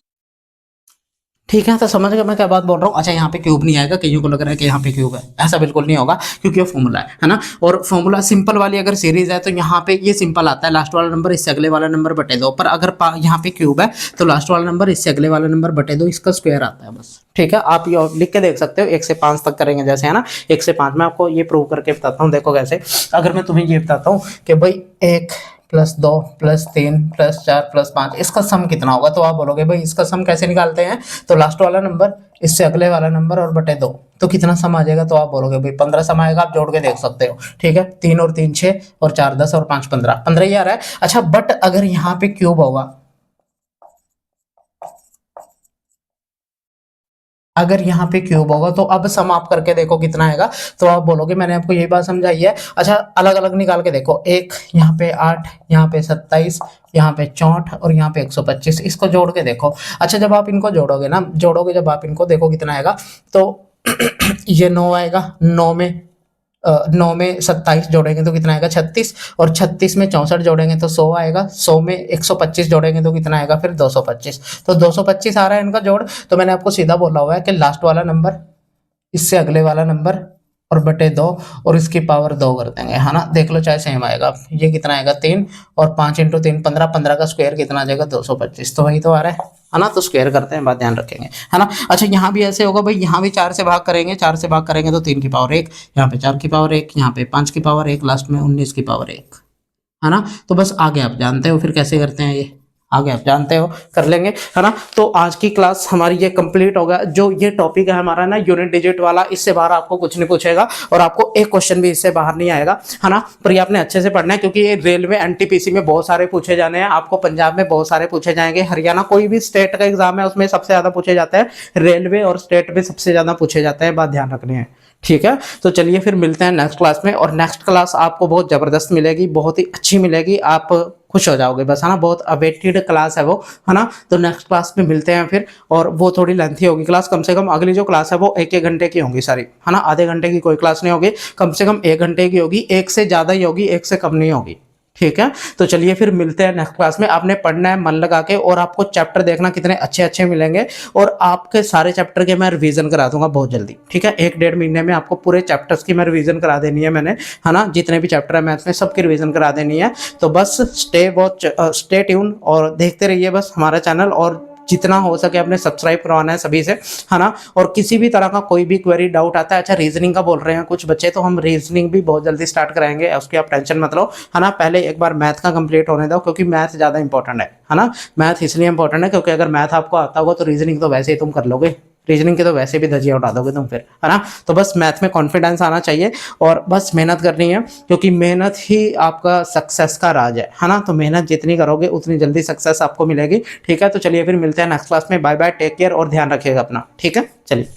ठीक है। तो समझ गए मैं क्या बात बोल रहा हूँ। अच्छा यहाँ पे क्यूब नहीं आएगा, कईयों को लग रहा है कि यहाँ पे क्यूब है, ऐसा बिल्कुल नहीं होगा क्योंकि ये फॉर्मूला है ना। और फॉर्मूला सिंपल वाली अगर सीरीज है तो यहाँ पे ये सिंपल आता है, लास्ट वाला नंबर इससे अगले वाला नंबर बटे 2, पर अगर यहाँ पे क्यूब है तो लास्ट वाला नंबर इससे अगले वाला नंबर बटे 2, इसका स्क्वायर आता है बस, ठीक है। आप ये लिख के देख सकते हो, 1 से 5 तक करेंगे जैसे, है ना, 1 से 5 मैं आपको ये प्रूव करके बताता हूँ। देखो कैसे, अगर मैं तुम्हें ये बताता हूँ कि भाई 1 +2 +3 +4 +5, इसका सम कितना होगा? तो आप बोलोगे भाई इसका सम कैसे निकालते हैं? तो लास्ट वाला नंबर इससे अगले वाला नंबर और बटे 2, तो कितना सम आ जाएगा? तो आप बोलोगे भाई 15 सम आएगा। आप जोड़ के देख सकते हो, ठीक है। 3 और 3 6 और 4 10 और 5 15, 15 ही आ रहा है। अच्छा, बट अगर यहाँ पे क्यूब होगा, अगर यहाँ पे क्यूब होगा तो अब सम आप करके देखो कितना आएगा। तो आप बोलोगे मैंने आपको यही बात समझाई है। अच्छा, अलग अलग निकाल के देखो, एक यहाँ पे 8, यहाँ पे 27, यहाँ पे 64 और यहाँ पे 125, इसको जोड़ के देखो। अच्छा, जब आप इनको जोड़ोगे ना, जोड़ोगे जब आप इनको, देखो कितना आएगा। तो ये 9 आएगा, 9 में 9 में 27 जोड़ेंगे तो कितना आएगा? 36, और 36 में 64 जोड़ेंगे तो 100 आएगा, 100 में 125 जोड़ेंगे तो कितना आएगा? फिर 225। तो 225 आ रहा है इनका जोड़। तो मैंने आपको सीधा बोला हुआ है कि लास्ट वाला नंबर इससे अगले वाला नंबर और बटे 2 और इसकी पावर 2 कर देंगे, है ना। देख लो चाहे सेम आएगा। ये कितना आएगा? 3 और 5 × 3 15, 15 का स्क्वायर कितना आ जाएगा? 225। तो वही तो आ रहा है ना। तो स्क्वायर करते हैं, बात ध्यान रखेंगे, है ना। अच्छा, यहाँ भी ऐसे होगा भाई, यहाँ भी 4 से भाग करेंगे, 4 से भाग करेंगे तो 3 की पावर 1, यहाँ पे 4 की पावर 1, यहाँ पे 5 की पावर 1, लास्ट में 19 की पावर 1, है ना। तो बस आगे आप जानते हो फिर कैसे करते हैं, ये आगे आप जानते हो, कर लेंगे, है ना। तो आज की क्लास हमारी ये कंप्लीट होगा। जो ये टॉपिक है हमारा ना यूनिट डिजिट वाला, इससे बाहर आपको कुछ नहीं पूछेगा और आपको एक क्वेश्चन भी इससे बाहर नहीं आएगा, है ना। पर ये आपने अच्छे से पढ़ना है, क्योंकि ये रेलवे एनटीपीसी में बहुत सारे पूछे जाने हैं, आपको पंजाब में बहुत सारे पूछे जाएंगे, हरियाणा कोई भी स्टेट का एग्जाम है उसमें सबसे ज्यादा पूछे जाते हैं, रेलवे और स्टेट में सबसे ज्यादा पूछे जाते हैं, बात ध्यान रखनी है, ठीक है। तो चलिए फिर मिलते हैं नेक्स्ट क्लास में, और नेक्स्ट क्लास आपको बहुत जबरदस्त मिलेगी, बहुत ही अच्छी मिलेगी, आप खुश हो जाओगे बस, है ना। बहुत अवेटेड क्लास है वो, है ना। तो नेक्स्ट क्लास में मिलते हैं फिर, और वो थोड़ी लेंथी होगी क्लास, कम से कम अगली जो क्लास है वो 1-1 घंटे की होगी सारी, है ना। आधे घंटे की कोई क्लास नहीं होगी, कम से कम 1 घंटे की होगी, 1 से ज़्यादा ही होगी, 1 से कम नहीं होगी, ठीक है। तो चलिए फिर मिलते हैं नेक्स्ट क्लास में। आपने पढ़ना है मन लगा के, और आपको चैप्टर देखना कितने अच्छे अच्छे मिलेंगे, और आपके सारे चैप्टर के मैं रिवीजन करा दूंगा बहुत जल्दी, ठीक है। 1-1.5 महीने में आपको पूरे चैप्टर्स की मैं रिवीजन करा देनी है मैंने, है ना। जितने भी चैप्टर है मैथ्स में सबकी रिवीजन करा देनी है। तो बस स्टे ट्यून और देखते रहिए बस हमारा चैनल, और जितना हो सके अपने सब्सक्राइब करवाना है सभी से, है ना। और किसी भी तरह का कोई भी क्वेरी डाउट आता है, अच्छा रीजनिंग का बोल रहे हैं कुछ बच्चे, तो हम रीजनिंग भी बहुत जल्दी स्टार्ट कराएंगे, उसकी आप टेंशन मत लो, है ना। पहले एक बार मैथ का कंप्लीट होने दो, क्योंकि मैथ ज़्यादा इंपॉर्टेंट है ना। मैथ इसलिए इंपॉर्टेंट है क्योंकि अगर मैथ आपको आता होगा तो रीजनिंग तो वैसे ही तुम कर लोगे, रीजनिंग के तो वैसे भी धजिया उड़ा दोगे तुम फिर, है ना। तो बस मैथ में कॉन्फिडेंस आना चाहिए और बस मेहनत करनी है, क्योंकि मेहनत ही आपका सक्सेस का राज है ना। तो मेहनत जितनी करोगे उतनी जल्दी सक्सेस आपको मिलेगी, ठीक है। तो चलिए फिर मिलते हैं नेक्स्ट क्लास में, बाय बाय, टेक केयर और ध्यान रखिएगा अपना, ठीक है। चलिए।